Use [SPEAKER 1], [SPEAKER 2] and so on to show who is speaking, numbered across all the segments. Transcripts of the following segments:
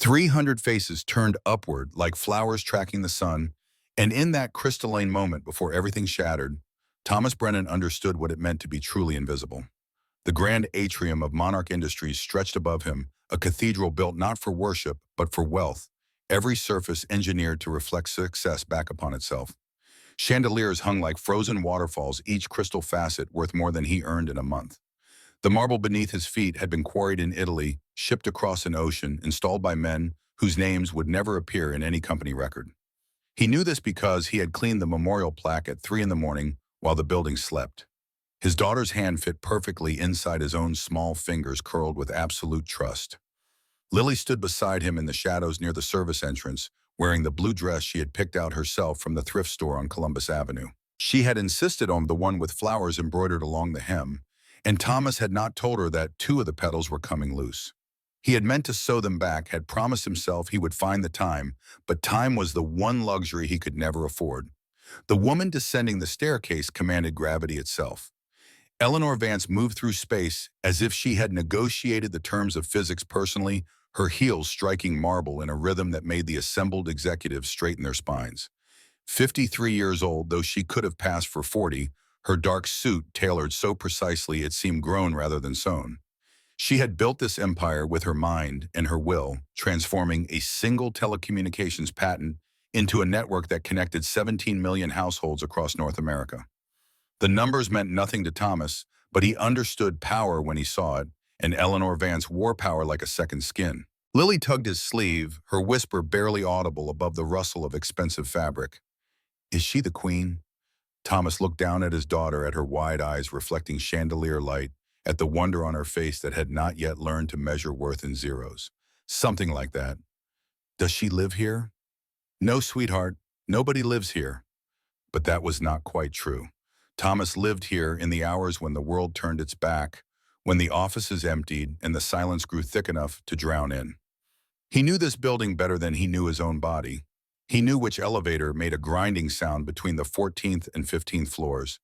[SPEAKER 1] 300 faces turned upward like flowers tracking the sun, and in that crystalline moment before everything shattered, Thomas Brennan understood what it meant to be truly invisible. The grand atrium of Monarch Industries stretched above him, a cathedral built not for worship, but for wealth, every surface engineered to reflect success back upon itself. Chandeliers hung like frozen waterfalls, each crystal facet worth more than he earned in a month. The marble beneath his feet had been quarried in Italy, shipped across an ocean, installed by men whose names would never appear in any company record. He knew this because he had cleaned the memorial plaque at 3 in the morning while the building slept. His daughter's hand fit perfectly inside his own small fingers curled with absolute trust. Lily stood beside him in the shadows near the service entrance, wearing the blue dress she had picked out herself from the thrift store on Columbus Avenue. She had insisted on the one with flowers embroidered along the hem, and Thomas had not told her that 2 of the petals were coming loose. He had meant to sew them back, had promised himself he would find the time, but time was the one luxury he could never afford. The woman descending the staircase commanded gravity itself. Eleanor Vance moved through space as if she had negotiated the terms of physics personally, her heels striking marble in a rhythm that made the assembled executives straighten their spines. 53 years old, though she could have passed for 40, her dark suit tailored so precisely it seemed grown rather than sewn. She had built this empire with her mind and her will, transforming a single telecommunications patent into a network that connected 17 million households across North America. The numbers meant nothing to Thomas, but he understood power when he saw it, and Eleanor Vance wore power like a second skin. Lily tugged his sleeve, her whisper barely audible above the rustle of expensive fabric. "Is she the queen?" Thomas looked down at his daughter, at her wide eyes reflecting chandelier light, at the wonder on her face that had not yet learned to measure worth in zeros. "Something like that." "Does she live here?" "No, sweetheart, nobody lives here." But that was not quite true. Thomas lived here in the hours when the world turned its back, when the offices emptied and the silence grew thick enough to drown in. He knew this building better than he knew his own body. He knew which elevator made a grinding sound between the 14th and 15th floors.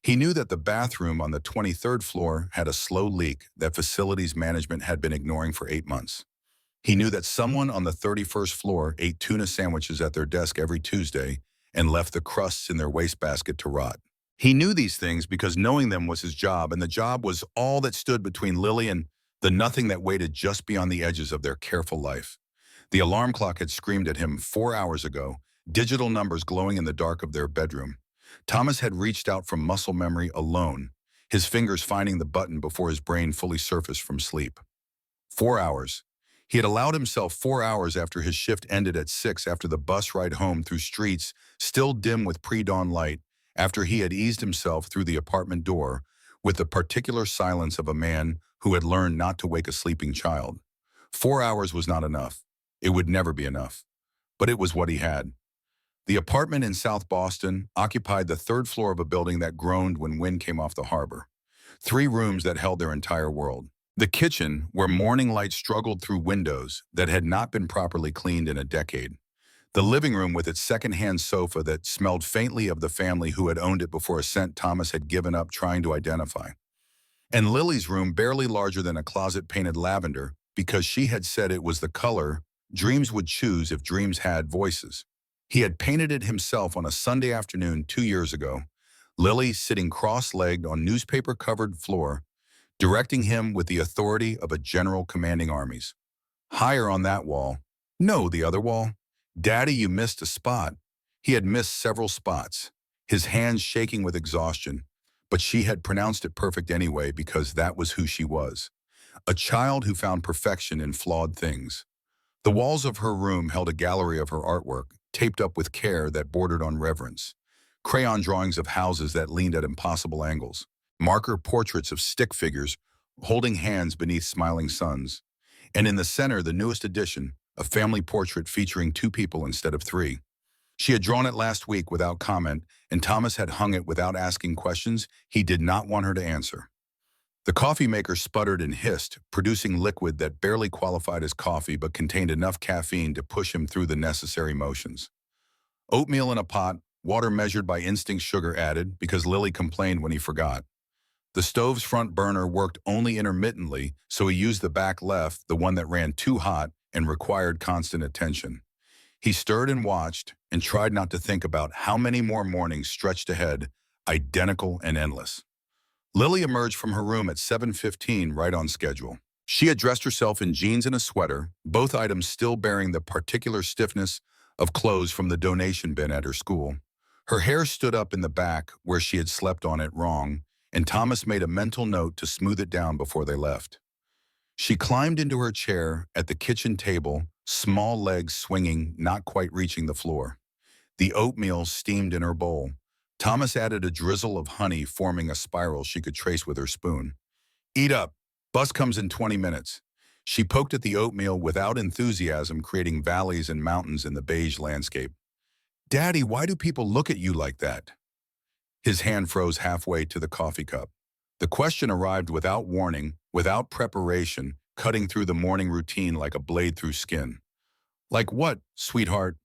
[SPEAKER 1] He knew that the bathroom on the 23rd floor had a slow leak that facilities management had been ignoring for 8 months. He knew that someone on the 31st floor ate tuna sandwiches at their desk every Tuesday and left the crusts in their wastebasket to rot. He knew these things because knowing them was his job, and the job was all that stood between Lily and the nothing that waited just beyond the edges of their careful life. The alarm clock had screamed at him 4 hours ago, digital numbers glowing in the dark of their bedroom. Thomas had reached out from muscle memory alone, his fingers finding the button before his brain fully surfaced from sleep. 4 hours. He had allowed himself 4 hours after his shift ended at 6, after the bus ride home through streets still dim with pre-dawn light, after he had eased himself through the apartment door with the particular silence of a man who had learned not to wake a sleeping child. 4 hours was not enough. It would never be enough. But it was what he had. The apartment in South Boston occupied the 3rd floor of a building that groaned when wind came off the harbor. 3 rooms that held their entire world. The kitchen, where morning light struggled through windows that had not been properly cleaned in a decade. The living room with its second-hand sofa that smelled faintly of the family who had owned it before a scent Thomas had given up trying to identify. And Lily's room, barely larger than a closet painted lavender, because she had said it was the color dreams would choose if dreams had voices. He had painted it himself on a Sunday afternoon 2 years ago, Lily sitting cross-legged on newspaper-covered floor, directing him with the authority of a general commanding armies. Higher on that wall, no, the other wall, "Daddy, you missed a spot." He had missed several spots, his hands shaking with exhaustion, but she had pronounced it perfect anyway because that was who she was. A child who found perfection in flawed things. The walls of her room held a gallery of her artwork, taped up with care that bordered on reverence. Crayon drawings of houses that leaned at impossible angles. Marker portraits of stick figures holding hands beneath smiling suns. And in the center, the newest addition, a family portrait featuring 2 people instead of 3. She had drawn it last week without comment, and Thomas had hung it without asking questions he did not want her to answer. The coffee maker sputtered and hissed, producing liquid that barely qualified as coffee but contained enough caffeine to push him through the necessary motions. Oatmeal in a pot, water measured by instinct, sugar added because Lily complained when he forgot. The stove's front burner worked only intermittently, so he used the back left, the one that ran too hot, and required constant attention. He stirred and watched and tried not to think about how many more mornings stretched ahead, identical and endless. Lily emerged from her room at 7:15, right on schedule. She had dressed herself in jeans and a sweater, both items still bearing the particular stiffness of clothes from the donation bin at her school. Her hair stood up in the back where she had slept on it wrong, and Thomas made a mental note to smooth it down before they left. She climbed into her chair at the kitchen table, small legs swinging, not quite reaching the floor. The oatmeal steamed in her bowl. Thomas added a drizzle of honey, forming a spiral she could trace with her spoon. Eat up. Bus comes in 20 minutes. She poked at the oatmeal without enthusiasm, creating valleys and mountains in the beige landscape. Daddy, why do people look at you like that? His hand froze halfway to the coffee cup. The question arrived without warning, without preparation, cutting through the morning routine like a blade through skin. Like what, sweetheart?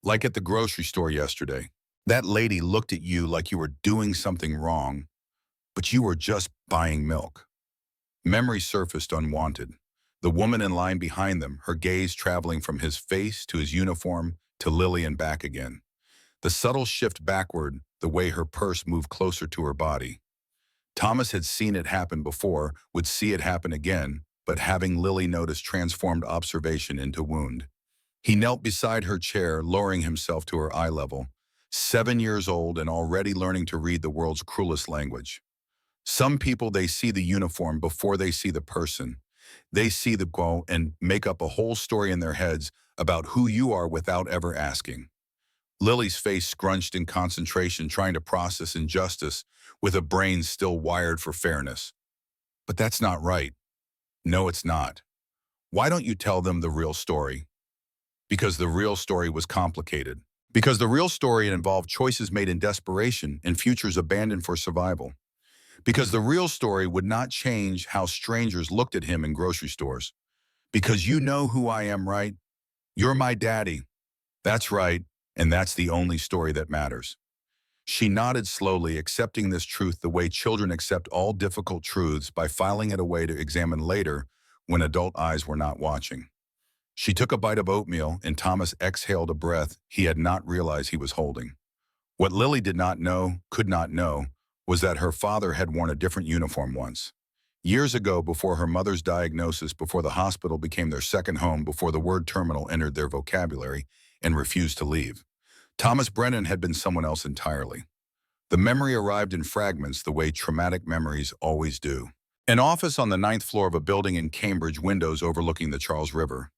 [SPEAKER 1] Like at the grocery store yesterday. That lady looked at you like you were doing something wrong, but you were just buying milk. Memory surfaced unwanted. The woman in line behind them, her gaze traveling from his face to his uniform to Lily and back again. The subtle shift backward, the way her purse moved closer to her body. Thomas had seen it happen before, would see it happen again, but having Lily notice transformed observation into wound. He knelt beside her chair, lowering himself to her eye level, 7 years old and already learning to read the world's cruelest language. Some people, they see the uniform before they see the person. They see the goal and make up a whole story in their heads about who you are without ever asking. Lily's face scrunched in concentration, trying to process injustice with a brain still wired for fairness. But that's not right. No, it's not. Why don't you tell them the real story? Because the real story was complicated. Because the real story involved choices made in desperation and futures abandoned for survival. Because the real story would not change how strangers looked at him in grocery stores. Because you know who I am, right? You're my daddy. That's right, and that's the only story that matters. She nodded slowly, accepting this truth the way children accept all difficult truths, by filing it away to examine later when adult eyes were not watching. She took a bite of oatmeal, and Thomas exhaled a breath he had not realized he was holding. What Lily did not know, could not know, was that her father had worn a different uniform once. Years ago, before her mother's diagnosis, before the hospital became their second home, before the word terminal entered their vocabulary and refused to leave. Thomas Brennan had been someone else entirely. The memory arrived in fragments, the way traumatic memories always do. An office on the 9th floor of a building in Cambridge, windows overlooking the Charles River.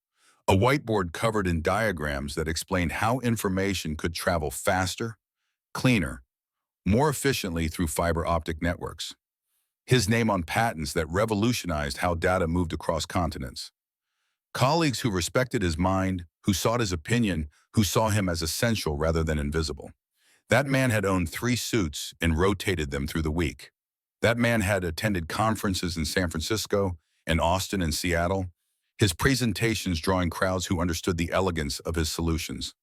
[SPEAKER 1] A whiteboard covered in diagrams that explained how information could travel faster, cleaner, more efficiently through fiber optic networks. His name on patents that revolutionized how data moved across continents. Colleagues who respected his mind, who sought his opinion, who saw him as essential rather than invisible. That man had owned 3 suits and rotated them through the week. That man had attended conferences in San Francisco and Austin and Seattle, his presentations drawing crowds who understood the elegance of his solutions.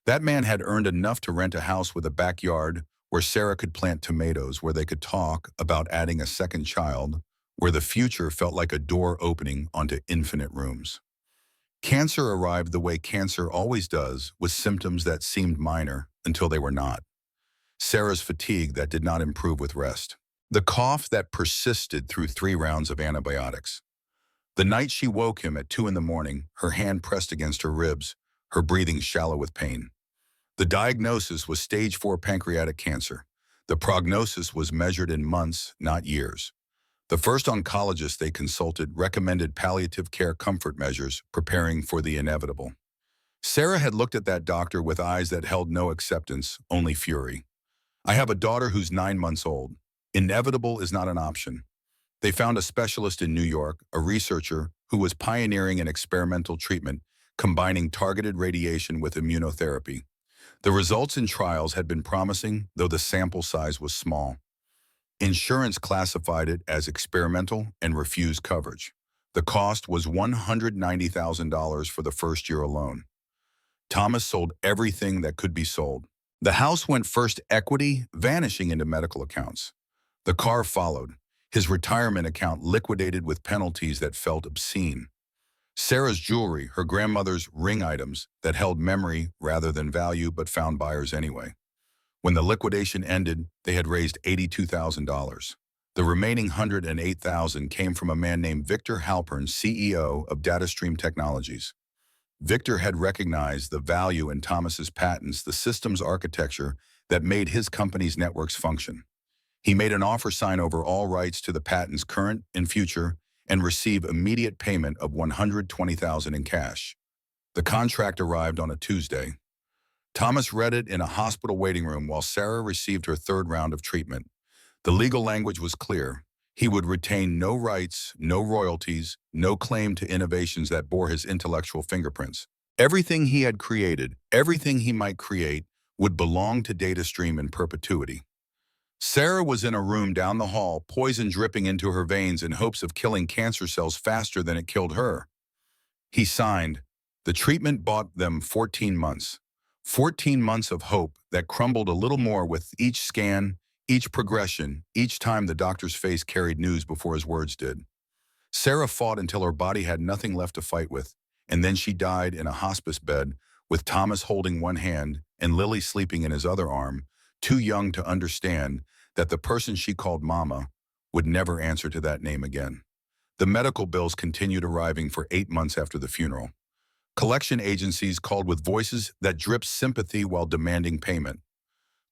[SPEAKER 1] That man had earned enough to rent a house with a backyard where Sarah could plant tomatoes, where they could talk about adding a second child, where the future felt like a door opening onto infinite rooms. Cancer arrived the way cancer always does, with symptoms that seemed minor until they were not. Sarah's fatigue that did not improve with rest. The cough that persisted through 3 rounds of antibiotics. The night she woke him at 2 in the morning, her hand pressed against her ribs, her breathing shallow with pain. The diagnosis was stage 4 pancreatic cancer. The prognosis was measured in months, not years. The first oncologist they consulted recommended palliative care comfort measures, preparing for the inevitable. Sarah had looked at that doctor with eyes that held no acceptance, only fury. I have a daughter who's 9 months old. Inevitable is not an option. They found a specialist in New York, a researcher who was pioneering an experimental treatment, combining targeted radiation with immunotherapy. The results in trials had been promising, though the sample size was small. Insurance classified it as experimental and refused coverage. The cost was $190,000 for the first year alone. Thomas sold everything that could be sold. The house went first equity, vanishing into medical accounts. The car followed, his retirement account liquidated with penalties that felt obscene. Sarah's jewelry, her grandmother's ring items that held memory rather than value but found buyers anyway. When the liquidation ended, they had raised $82,000. The remaining $108,000 came from a man named Victor Halpern, CEO of DataStream Technologies. Victor had recognized the value in Thomas's patents, the systems architecture that made his company's networks function. He made an offer sign over all rights to the patents current and future and receive immediate payment of $120,000 in cash. The contract arrived on a Tuesday. Thomas read it in a hospital waiting room while Sarah received her third round of treatment. The legal language was clear. He would retain no rights, no royalties, no claim to innovations that bore his intellectual fingerprints. Everything he had created, everything he might create, would belong to DataStream in perpetuity. Sarah was in a room down the hall, poison dripping into her veins in hopes of killing cancer cells faster than it killed her. He signed. The treatment bought them 14 months. 14 months of hope that crumbled a little more with each scan, each progression, each time the doctor's face carried news before his words did. Sarah fought until her body had nothing left to fight with, and then she died in a hospice bed with Thomas holding one hand and Lily sleeping in his other arm, too young to understand that the person she called Mama would never answer to that name again. The medical bills continued arriving for 8 months after the funeral. Collection agencies called with voices that dripped sympathy while demanding payment.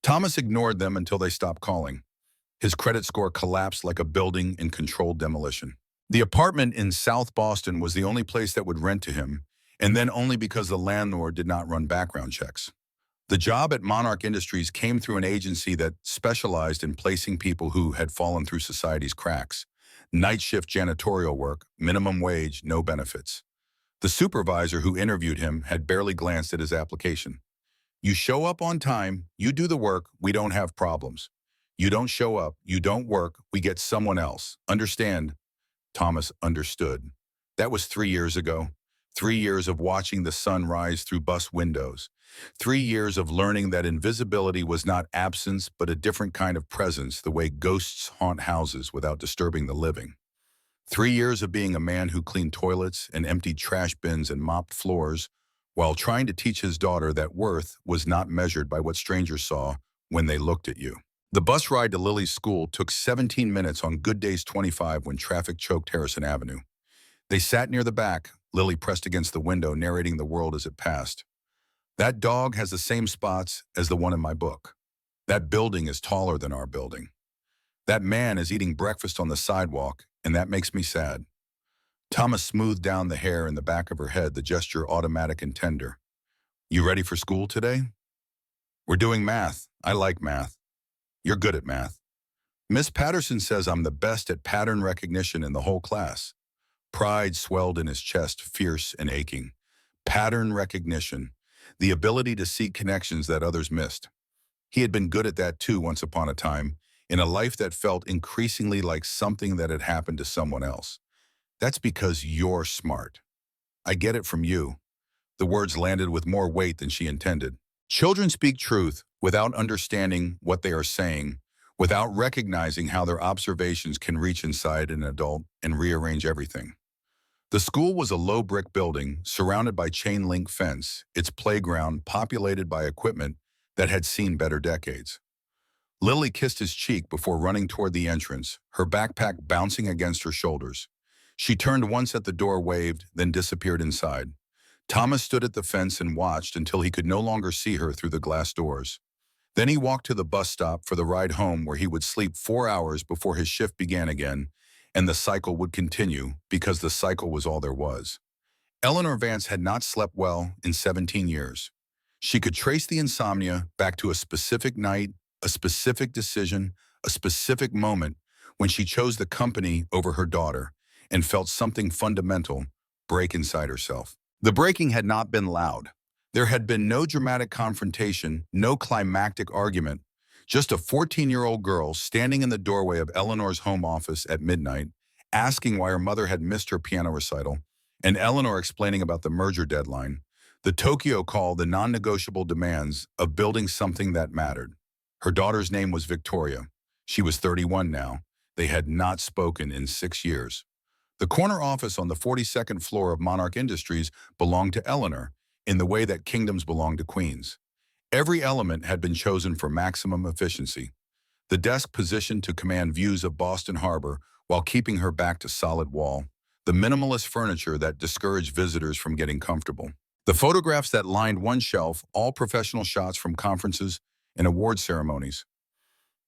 [SPEAKER 1] Thomas ignored them until they stopped calling. His credit score collapsed like a building in controlled demolition. The apartment in South Boston was the only place that would rent to him, and then only because the landlord did not run background checks. The job at Monarch Industries came through an agency that specialized in placing people who had fallen through society's cracks. Night shift janitorial work, minimum wage, no benefits. The supervisor who interviewed him had barely glanced at his application. You show up on time, you do the work, we don't have problems. You don't show up, you don't work, we get someone else. Understand? Thomas understood. That was 3 years ago. 3 years of watching the sun rise through bus windows. 3 years of learning that invisibility was not absence, but a different kind of presence, the way ghosts haunt houses without disturbing the living. 3 years of being a man who cleaned toilets and emptied trash bins and mopped floors, while trying to teach his daughter that worth was not measured by what strangers saw when they looked at you. The bus ride to Lily's school took 17 minutes on good days 25 when traffic choked Harrison Avenue. They sat near the back, Lily pressed against the window, narrating the world as it passed. That dog has the same spots as the one in my book. That building is taller than our building. That man is eating breakfast on the sidewalk, and that makes me sad. Thomas smoothed down the hair in the back of her head, the gesture automatic and tender. You ready for school today? We're doing math. I like math. You're good at math. Miss Patterson says I'm the best at pattern recognition in the whole class. Pride swelled in his chest, fierce and aching. Pattern recognition, the ability to see connections that others missed. He had been good at that too once upon a time, in a life that felt increasingly like something that had happened to someone else. That's because you're smart. I get it from you. The words landed with more weight than she intended. Children speak truth without understanding what they are saying, without recognizing how their observations can reach inside an adult and rearrange everything. The school was a low brick building surrounded by chain link fence, its playground populated by equipment that had seen better decades. Lily kissed his cheek before running toward the entrance, her backpack bouncing against her shoulders. She turned once at the door, waved, then disappeared inside. Thomas stood at the fence and watched until he could no longer see her through the glass doors. Then he walked to the bus stop for the ride home, where he would sleep 4 hours before his shift began again, and the cycle would continue because the cycle was all there was. Eleanor Vance had not slept well in 17 years. She could trace the insomnia back to a specific night, a specific decision, a specific moment when she chose the company over her daughter and felt something fundamental break inside herself. The breaking had not been loud. There had been no dramatic confrontation, no climactic argument, just a 14-year-old girl standing in the doorway of Eleanor's home office at midnight, asking why her mother had missed her piano recital, and Eleanor explaining about the merger deadline, the Tokyo call, the non-negotiable demands of building something that mattered. Her daughter's name was Victoria. She was 31 now. They had not spoken in 6 years. The corner office on the 42nd floor of Monarch Industries belonged to Eleanor, in the way that kingdoms belong to queens. Every element had been chosen for maximum efficiency. The desk positioned to command views of Boston Harbor while keeping her back to solid wall. The minimalist furniture that discouraged visitors from getting comfortable. The photographs that lined one shelf, all professional shots from conferences and award ceremonies.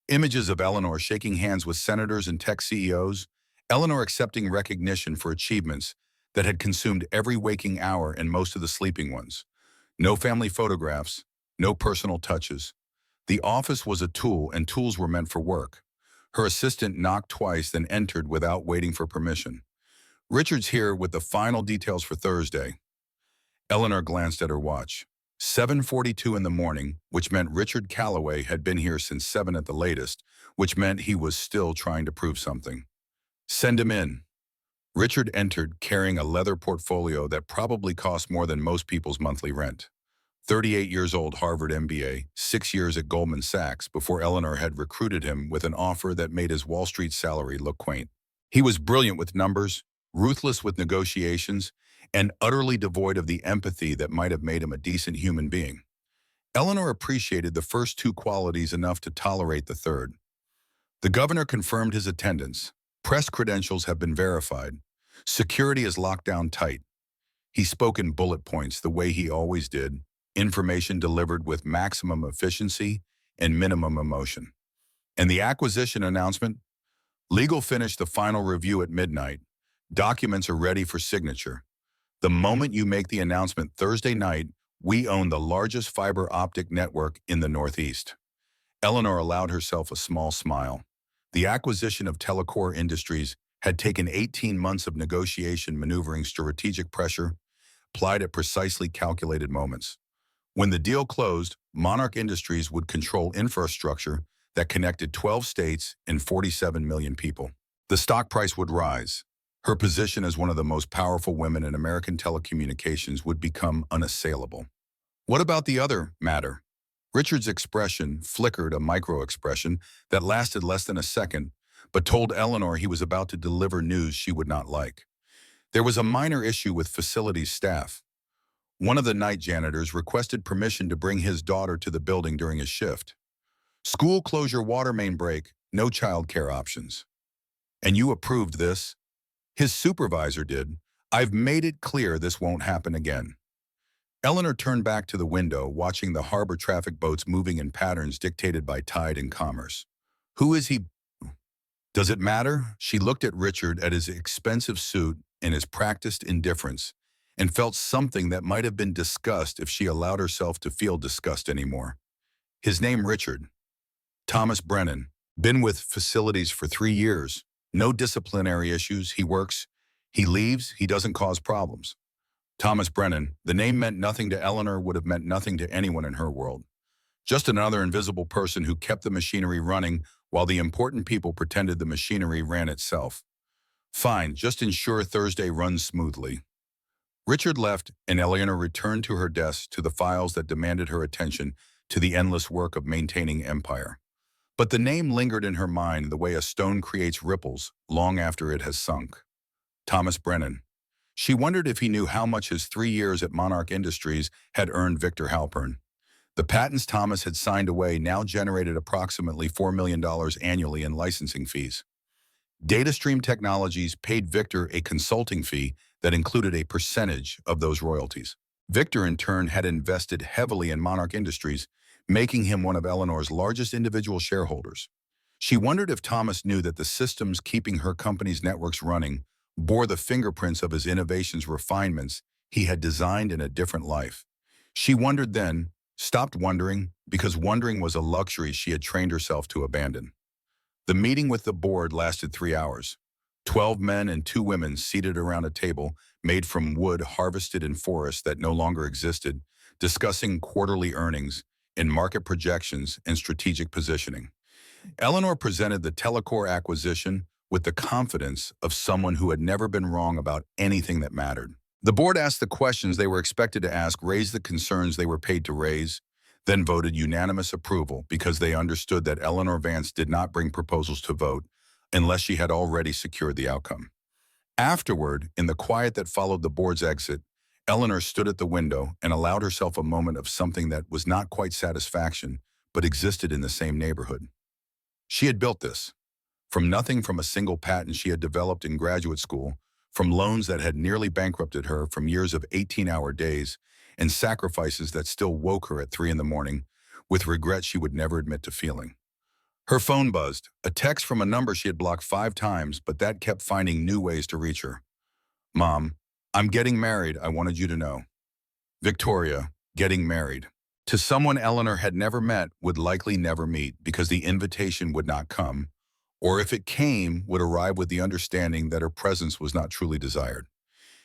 [SPEAKER 1] Images of Eleanor shaking hands with senators and tech CEOs, Eleanor accepting recognition for achievements that had consumed every waking hour and most of the sleeping ones. No family photographs, no personal touches. The office was a tool, and tools were meant for work. Her assistant knocked twice, then entered without waiting for permission. "Richard's here with the final details for Thursday." Eleanor glanced at her watch. 7:42 in the morning, which meant Richard Calloway had been here since 7 at the latest, which meant he was still trying to prove something. "Send him in." Richard entered carrying a leather portfolio that probably cost more than most people's monthly rent. 38 years old, Harvard MBA, 6 years at Goldman Sachs before Eleanor had recruited him with an offer that made his Wall Street salary look quaint. He was brilliant with numbers, ruthless with negotiations, and utterly devoid of the empathy that might have made him a decent human being. Eleanor appreciated the first two qualities enough to tolerate the third. The governor confirmed his attendance. Press credentials have been verified. Security is locked down tight. He spoke in bullet points the way he always did, information delivered with maximum efficiency and minimum emotion. And the acquisition announcement? Legal finished the final review at midnight. Documents are ready for signature. The moment you make the announcement Thursday night, we own the largest fiber optic network in the Northeast. Eleanor allowed herself a small smile. The acquisition of Telecor Industries had taken 18 months of negotiation, maneuvering strategic pressure, applied at precisely calculated moments. When the deal closed, Monarch Industries would control infrastructure that connected 12 states and 47 million people. The stock price would rise. Her position as one of the most powerful women in American telecommunications would become unassailable. What about the other matter? Richard's expression flickered, a micro-expression that lasted less than a second, but told Eleanor he was about to deliver news she would not like. There was a minor issue with facilities staff. One of the night janitors requested permission to bring his daughter to the building during his shift. School closure, water main break, no child care options. "And you approved this?" His supervisor did. "I've made it clear this won't happen again." Eleanor turned back to the window, watching the harbor traffic boats moving in patterns dictated by tide and commerce. Who is he? Does it matter? She looked at Richard, at his expensive suit and his practiced indifference, and felt something that might have been disgust if she allowed herself to feel disgust anymore. His name, Richard. Thomas Brennan. Been with facilities for 3 years. No disciplinary issues. He works. He leaves. He doesn't cause problems. Thomas Brennan. The name meant nothing to Eleanor, would have meant nothing to anyone in her world. Just another invisible person who kept the machinery running while the important people pretended the machinery ran itself. Fine, just ensure Thursday runs smoothly. Richard left, and Eleanor returned to her desk, to the files that demanded her attention, to the endless work of maintaining empire. But the name lingered in her mind the way a stone creates ripples long after it has sunk. Thomas Brennan. She wondered if he knew how much his 3 years at Monarch Industries had earned Victor Halpern. The patents Thomas had signed away now generated approximately $4 million annually in licensing fees. DataStream Technologies paid Victor a consulting fee that included a percentage of those royalties. Victor, in turn, had invested heavily in Monarch Industries, making him one of Eleanor's largest individual shareholders. She wondered if Thomas knew that the systems keeping her company's networks running bore the fingerprints of his innovations, refinements he had designed in a different life. She wondered then, stopped wondering, because wondering was a luxury she had trained herself to abandon. The meeting with the board lasted 3 hours. 12 men and 2 women seated around a table made from wood harvested in forests that no longer existed, discussing quarterly earnings and market projections and strategic positioning. Eleanor presented the Telecor acquisition with the confidence of someone who had never been wrong about anything that mattered. The board asked the questions they were expected to ask, raised the concerns they were paid to raise, then voted unanimous approval because they understood that Eleanor Vance did not bring proposals to vote unless she had already secured the outcome. Afterward, in the quiet that followed the board's exit, Eleanor stood at the window and allowed herself a moment of something that was not quite satisfaction, but existed in the same neighborhood. She had built this. From nothing, from a single patent she had developed in graduate school, from loans that had nearly bankrupted her, from years of 18-hour days, and sacrifices that still woke her at 3 in the morning, with regret she would never admit to feeling. Her phone buzzed, a text from a number she had blocked 5 times, but that kept finding new ways to reach her. Mom, I'm getting married, I wanted you to know. Victoria, getting married. To someone Eleanor had never met, would likely never meet because the invitation would not come, or if it came, would arrive with the understanding that her presence was not truly desired.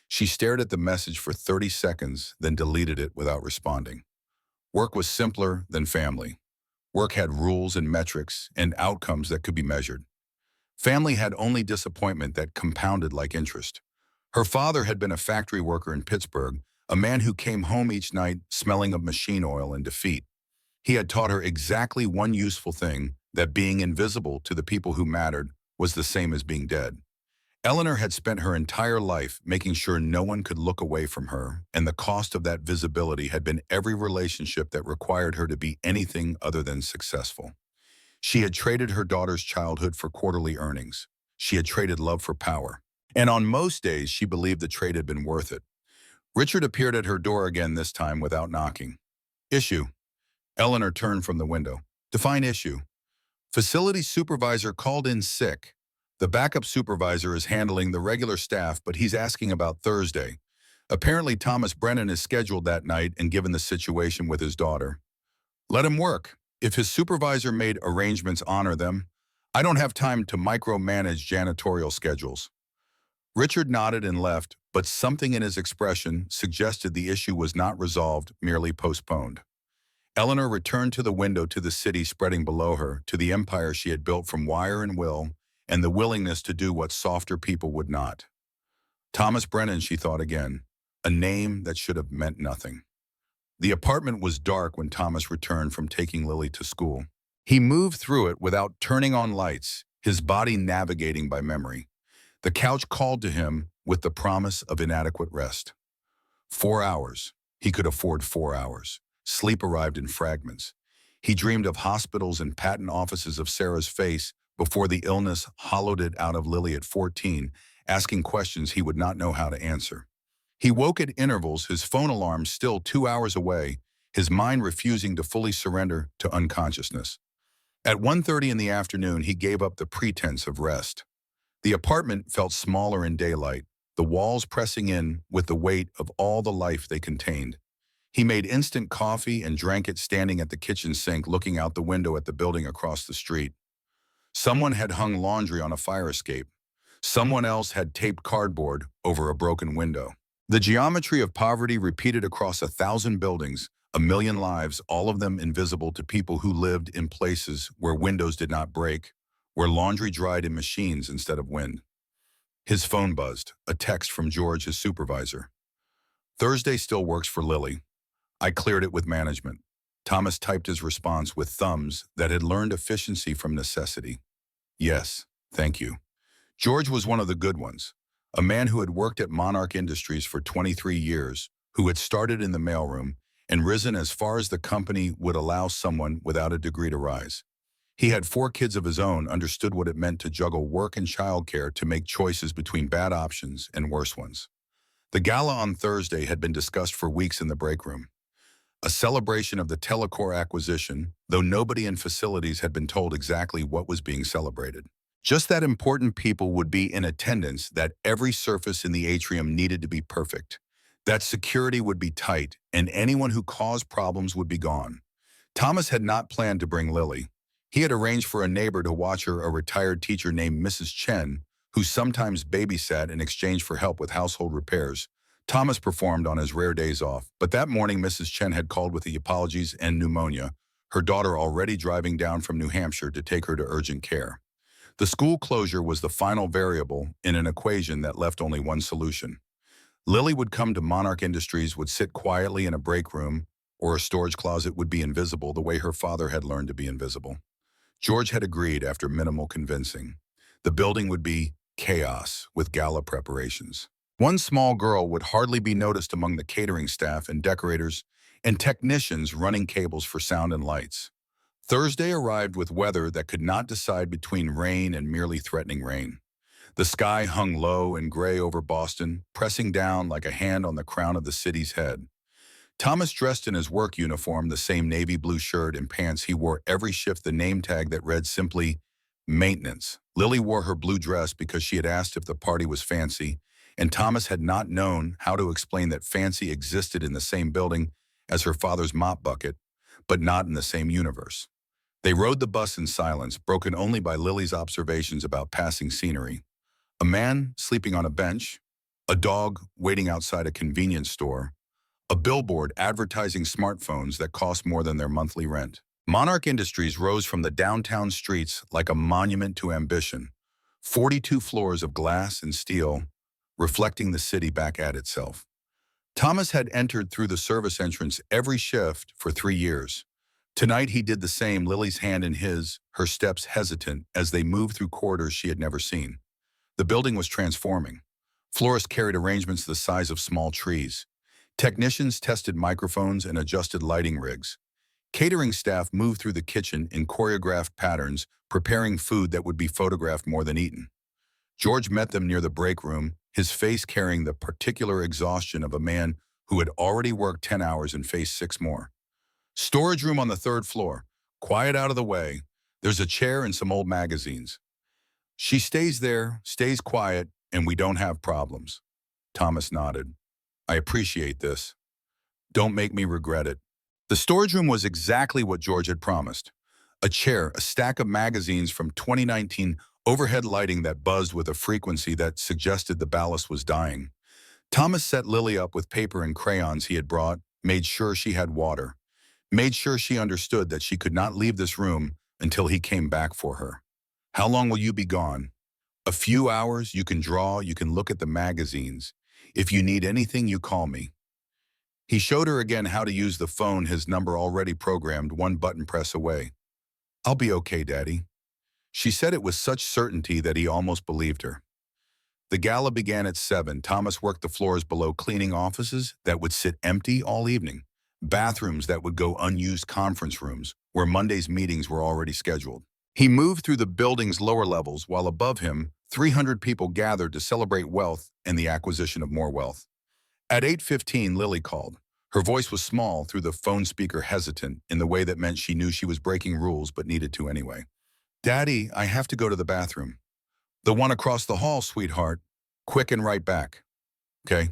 [SPEAKER 1] She stared at the message for 30 seconds, then deleted it without responding. Work was simpler than family. Work had rules and metrics and outcomes that could be measured. Family had only disappointment that compounded like interest. Her father had been a factory worker in Pittsburgh, a man who came home each night smelling of machine oil and defeat. He had taught her exactly one useful thing, that being invisible to the people who mattered was the same as being dead. Eleanor had spent her entire life making sure no one could look away from her, and the cost of that visibility had been every relationship that required her to be anything other than successful. She had traded her daughter's childhood for quarterly earnings. She had traded love for power. And on most days, she believed the trade had been worth it. Richard appeared at her door again, this time without knocking. Issue. Eleanor turned from the window. Define issue. Facility supervisor called in sick. The backup supervisor is handling the regular staff, but he's asking about Thursday. Apparently, Thomas Brennan is scheduled that night, and given the situation with his daughter, let him work. If his supervisor made arrangements, honor them. I don't have time to micromanage janitorial schedules. Richard nodded and left, but something in his expression suggested the issue was not resolved, merely postponed. Eleanor returned to the window, to the city spreading below her, to the empire she had built from wire and will, and the willingness to do what softer people would not. Thomas Brennan, she thought again, a name that should have meant nothing. The apartment was dark when Thomas returned from taking Lily to school. He moved through it without turning on lights, his body navigating by memory. The couch called to him with the promise of inadequate rest. 4 hours. He could afford 4 hours. Sleep arrived in fragments. He dreamed of hospitals and patent offices, of Sarah's face before the illness hollowed it out of Lily at 14, asking questions he would not know how to answer. He woke at intervals, his phone alarm still 2 hours away, his mind refusing to fully surrender to unconsciousness. At 1:30 in the afternoon, he gave up the pretense of rest. The apartment felt smaller in daylight, the walls pressing in with the weight of all the life they contained. He made instant coffee and drank it standing at the kitchen sink, looking out the window at the building across the street. Someone had hung laundry on a fire escape. Someone else had taped cardboard over a broken window. The geometry of poverty repeated across 1,000 buildings, a million lives, all of them invisible to people who lived in places where windows did not break, where laundry dried in machines instead of wind. His phone buzzed, a text from George, his supervisor. Thursday still works for Lily. I cleared it with management. Thomas typed his response with thumbs that had learned efficiency from necessity. Yes, thank you. George was one of the good ones, a man who had worked at Monarch Industries for 23 years, who had started in the mailroom and risen as far as the company would allow someone without a degree to rise. He had 4 kids of his own, understood what it meant to juggle work and childcare, to make choices between bad options and worse ones. The gala on Thursday had been discussed for weeks in the break room. A celebration of the Telecor acquisition, though nobody in facilities had been told exactly what was being celebrated. Just that important people would be in attendance, that every surface in the atrium needed to be perfect, that security would be tight, and anyone who caused problems would be gone. Thomas had not planned to bring Lily. He had arranged for a neighbor to watch her, a retired teacher named Mrs. Chen, who sometimes babysat in exchange for help with household repairs. Thomas performed on his rare days off, but that morning Mrs. Chen had called with the apologies and pneumonia, her daughter already driving down from New Hampshire to take her to urgent care. The school closure was the final variable in an equation that left only one solution. Lily would come to Monarch Industries, would sit quietly in a break room or a storage closet, would be invisible the way her father had learned to be invisible. George had agreed after minimal convincing. The building would be chaos with gala preparations. One small girl would hardly be noticed among the catering staff and decorators and technicians running cables for sound and lights. Thursday arrived with weather that could not decide between rain and merely threatening rain. The sky hung low and gray over Boston, pressing down like a hand on the crown of the city's head. Thomas dressed in his work uniform, the same navy blue shirt and pants he wore every shift, the name tag that read simply, maintenance. Lily wore her blue dress because she had asked if the party was fancy, and Thomas had not known how to explain that fancy existed in the same building as her father's mop bucket, but not in the same universe. They rode the bus in silence, broken only by Lily's observations about passing scenery. A man sleeping on a bench, a dog waiting outside a convenience store, a billboard advertising smartphones that cost more than their monthly rent. Monarch Industries rose from the downtown streets like a monument to ambition, 42 floors of glass and steel, reflecting the city back at itself. Thomas had entered through the service entrance every shift for 3 years. Tonight he did the same, Lily's hand in his, her steps hesitant as they moved through corridors she had never seen. The building was transforming. Florists carried arrangements the size of small trees. Technicians tested microphones and adjusted lighting rigs. Catering staff moved through the kitchen in choreographed patterns, preparing food that would be photographed more than eaten. George met them near the break room, his face carrying the particular exhaustion of a man who had already worked 10 hours and faced 6 more. Storage room on the 3rd floor. Quiet out of the way. There's a chair and some old magazines. She stays there, stays quiet, and we don't have problems. Thomas nodded. I appreciate this. Don't make me regret it. The storage room was exactly what George had promised. A chair, a stack of magazines from 2019, overhead lighting that buzzed with a frequency that suggested the ballast was dying. Thomas set Lily up with paper and crayons he had brought, made sure she had water, made sure she understood that she could not leave this room until he came back for her. How long will you be gone? A few hours. You can draw, you can look at the magazines. If you need anything, you call me. He showed her again how to use the phone, his number already programmed, one button press away. I'll be okay, Daddy. She said it with such certainty that he almost believed her. The gala began at 7. Thomas worked the floors below, cleaning offices that would sit empty all evening, bathrooms that would go unused, conference rooms where Monday's meetings were already scheduled. He moved through the building's lower levels while above him, 300 people gathered to celebrate wealth and the acquisition of more wealth. At 8:15, Lily called. Her voice was small through the phone speaker, hesitant in the way that meant she knew she was breaking rules but needed to anyway. Daddy, I have to go to the bathroom. The one across the hall, sweetheart. Quick and right back. Okay?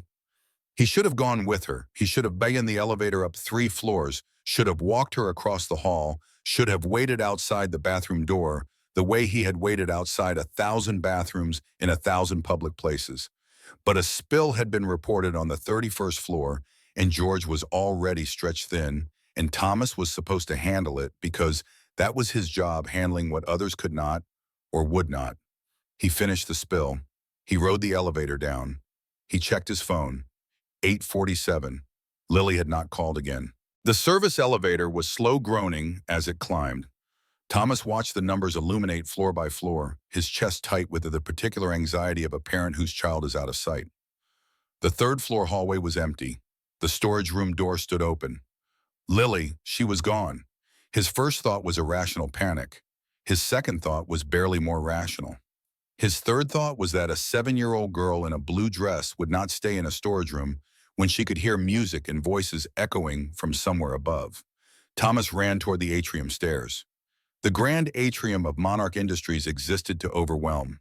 [SPEAKER 1] He should have gone with her. He should have begged the elevator up 3 floors, should have walked her across the hall, should have waited outside the bathroom door the way he had waited outside 1,000 bathrooms in 1,000 public places. But a spill had been reported on the 31st floor, and George was already stretched thin, and Thomas was supposed to handle it because that was his job, handling what others could not or would not. He finished the spill. He rode the elevator down. He checked his phone. 8:47. Lily had not called again. The service elevator was slow groaning as it climbed. Thomas watched the numbers illuminate floor by floor, his chest tight with the particular anxiety of a parent whose child is out of sight. The 3rd floor hallway was empty. The storage room door stood open. Lily, she was gone. His first thought was irrational panic. His second thought was barely more rational. His third thought was that a 7-year-old girl in a blue dress would not stay in a storage room when she could hear music and voices echoing from somewhere above. Thomas ran toward the atrium stairs. The grand atrium of Monarch Industries existed to overwhelm.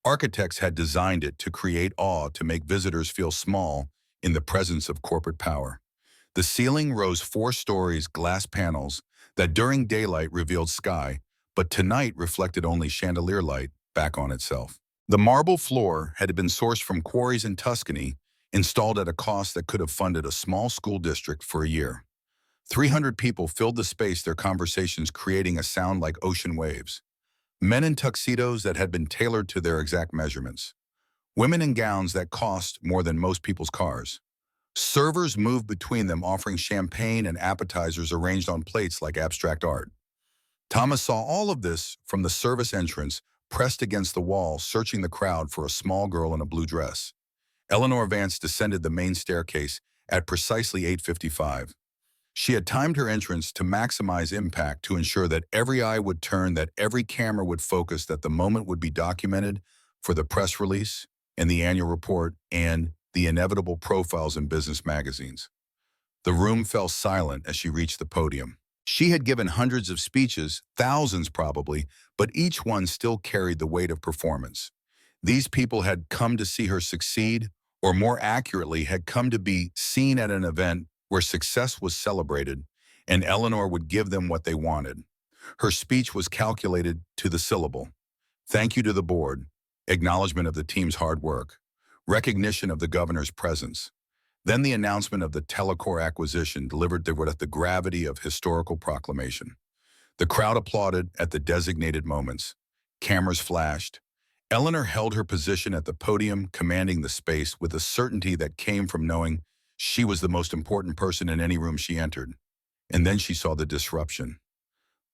[SPEAKER 1] Architects had designed it to create awe, to make visitors feel small in the presence of corporate power. The ceiling rose 4 stories, glass panels that during daylight revealed sky, but tonight reflected only chandelier light back on itself. The marble floor had been sourced from quarries in Tuscany, installed at a cost that could have funded a small school district for a year. 300 people filled the space, their conversations creating a sound like ocean waves. Men in tuxedos that had been tailored to their exact measurements. Women in gowns that cost more than most people's cars. Servers moved between them, offering champagne and appetizers arranged on plates like abstract art. Thomas saw all of this from the service entrance, pressed against the wall, searching the crowd for a small girl in a blue dress. Eleanor Vance descended the main staircase at precisely 8:55. She had timed her entrance to maximize impact to ensure that every eye would turn, that every camera would focus, that the moment would be documented for the press release and the annual report and the inevitable profiles in business magazines. The room fell silent as she reached the podium. She had given hundreds of speeches, thousands probably, but each one still carried the weight of performance. These people had come to see her succeed, or more accurately, had come to be seen at an event where success was celebrated, and Eleanor would give them what they wanted. Her speech was calculated to the syllable. Thank you to the board, acknowledgement of the team's hard work, recognition of the governor's presence, then the announcement of the Telecor acquisition delivered with the gravity of historical proclamation. The crowd applauded at the designated moments. Cameras flashed. Eleanor held her position at the podium, commanding the space with a certainty that came from knowing she was the most important person in any room she entered. And then she saw the disruption.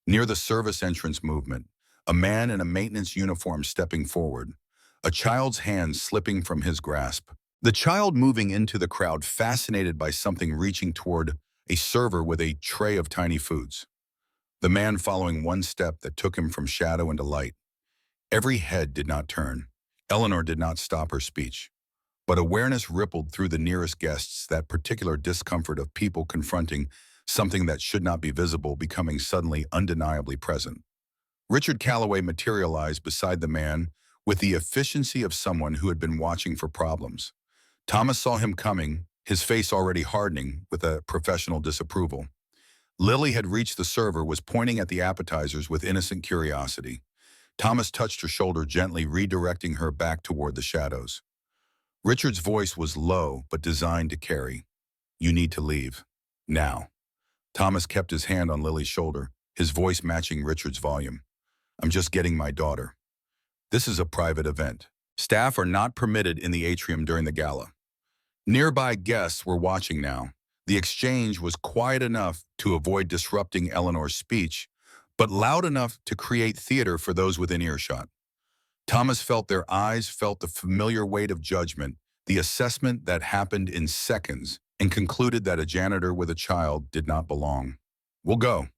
[SPEAKER 1] Near the service entrance movement, a man in a maintenance uniform stepping forward, a child's hand slipping from his grasp. The child moving into the crowd, fascinated by something, reaching toward a server with a tray of tiny foods. The man following one step that took him from shadow into light. Every head did not turn. Eleanor did not stop her speech. But awareness rippled through the nearest guests, that particular discomfort of people confronting something that should not be visible becoming suddenly undeniably present. Richard Calloway materialized beside the man with the efficiency of someone who had been watching for problems. Thomas saw him coming, his face already hardening with a professional disapproval. Lily had reached the server, was pointing at the appetizers with innocent curiosity. Thomas touched her shoulder gently, redirecting her back toward the shadows. Richard's voice was low, but designed to carry. You need to leave. Now. Thomas kept his hand on Lily's shoulder, his voice matching Richard's volume. I'm just getting my daughter. This is a private event. Staff are not permitted in the atrium during the gala. Nearby guests were watching now. The exchange was quiet enough to avoid disrupting Eleanor's speech, but loud enough to create theater for those within earshot. Thomas felt their eyes, felt the familiar weight of judgment, the assessment that happened in seconds, and concluded that a janitor with a child did not belong. We'll go.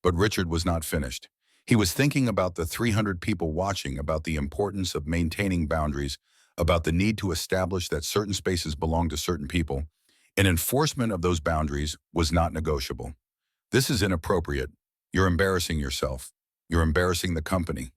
[SPEAKER 1] But Richard was not finished. He was thinking about the 300 people watching, about the importance of maintaining boundaries, about the need to establish that certain spaces belong to certain people, and enforcement of those boundaries was not negotiable. This is inappropriate. You're embarrassing yourself. You're embarrassing the company.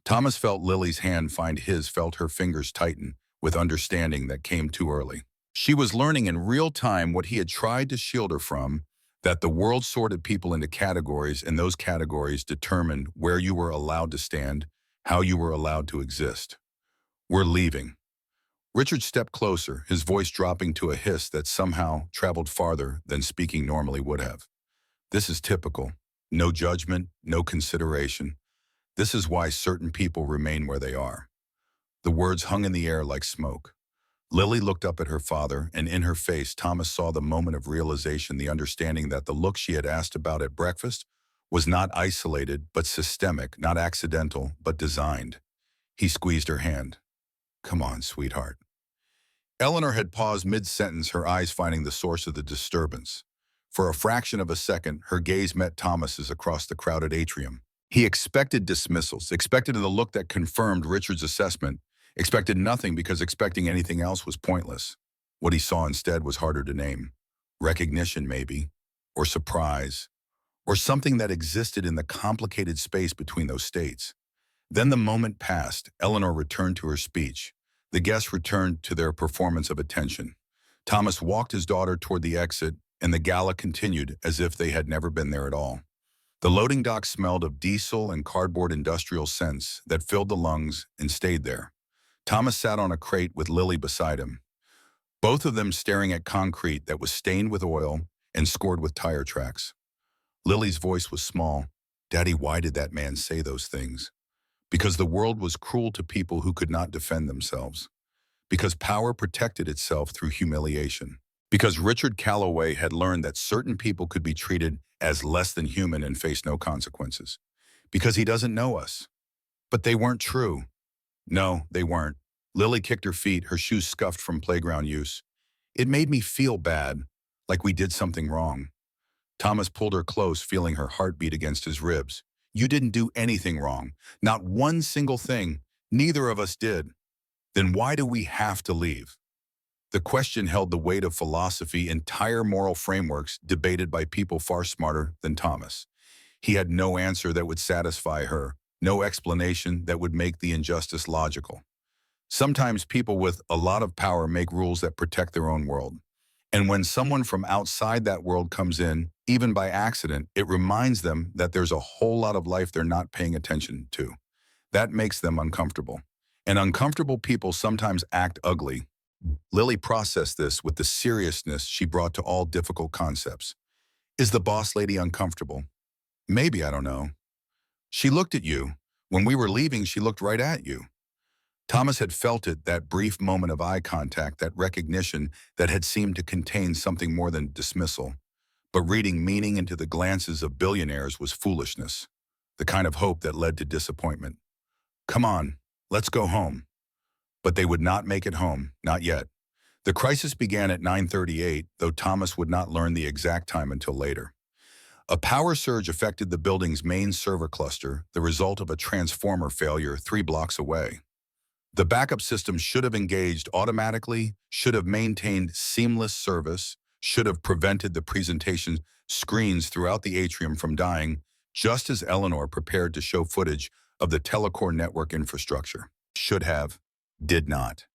[SPEAKER 1] Thomas felt Lily's hand find his, felt her fingers tighten with understanding that came too early. She was learning in real time what he had tried to shield her from, that the world sorted people into categories, and those categories determined where you were allowed to stand, how you were allowed to exist. We're leaving. Richard stepped closer, his voice dropping to a hiss that somehow traveled farther than speaking normally would have. This is typical. No judgment, no consideration. This is why certain people remain where they are. The words hung in the air like smoke. Lily looked up at her father, and in her face, Thomas saw the moment of realization, the understanding that the look she had asked about at breakfast was not isolated, but systemic, not accidental, but designed. He squeezed her hand. Come on, sweetheart. Eleanor had paused mid-sentence, her eyes finding the source of the disturbance. For a fraction of a second, her gaze met Thomas's across the crowded atrium. He expected dismissals, expected the look that confirmed Richard's assessment, expected nothing because expecting anything else was pointless. What he saw instead was harder to name. Recognition, maybe, or surprise, or something that existed in the complicated space between those states. Then the moment passed. Eleanor returned to her speech. The guests returned to their performance of attention. Thomas walked his daughter toward the exit, and the gala continued as if they had never been there at all. The loading dock smelled of diesel and cardboard industrial scents that filled the lungs and stayed there. Thomas sat on a crate with Lily beside him, both of them staring at concrete that was stained with oil and scored with tire tracks. Lily's voice was small. Daddy, why did that man say those things? Because the world was cruel to people who could not defend themselves. Because power protected itself through humiliation. Because Richard Calloway had learned that certain people could be treated as less than human and face no consequences. Because he doesn't know us. But they weren't true. No, they weren't. Lily kicked her feet, her shoes scuffed from playground use. It made me feel bad, like we did something wrong. Thomas pulled her close, feeling her heartbeat against his ribs. You didn't do anything wrong. Not one single thing. Neither of us did. Then why do we have to leave? The question held the weight of philosophy, entire moral frameworks debated by people far smarter than Thomas. He had no answer that would satisfy her, no explanation that would make the injustice logical. Sometimes people with a lot of power make rules that protect their own world. And when someone from outside that world comes in, even by accident, it reminds them that there's a whole lot of life they're not paying attention to. That makes them uncomfortable. And uncomfortable people sometimes act ugly. Lily processed this with the seriousness she brought to all difficult concepts. Is the boss lady uncomfortable? Maybe, I don't know. She looked at you. When we were leaving, she looked right at you. Thomas had felt it, that brief moment of eye contact, that recognition that had seemed to contain something more than dismissal. But reading meaning into the glances of billionaires was foolishness, the kind of hope that led to disappointment. Come on, let's go home. But they would not make it home, not yet. The crisis began at 9:38, though Thomas would not learn the exact time until later. A power surge affected the building's main server cluster, the result of a transformer failure 3 blocks away. The backup system should have engaged automatically, should have maintained seamless service, should have prevented the presentation screens throughout the atrium from dying, just as Eleanor prepared to show footage of the telecore network infrastructure. Should have, did not.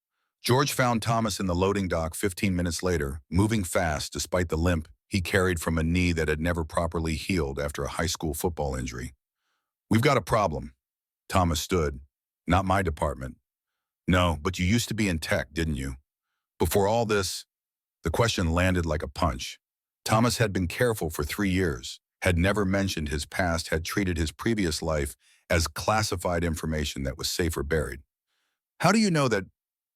[SPEAKER 1] George found Thomas in the loading dock 15 minutes later, moving fast despite the limp he carried from a knee that had never properly healed after a high school football injury. We've got a problem. Thomas stood. Not my department. No, but you used to be in tech, didn't you? Before all this, the question landed like a punch. Thomas had been careful for 3 years, had never mentioned his past, had treated his previous life as classified information that was safer buried. How do you know that?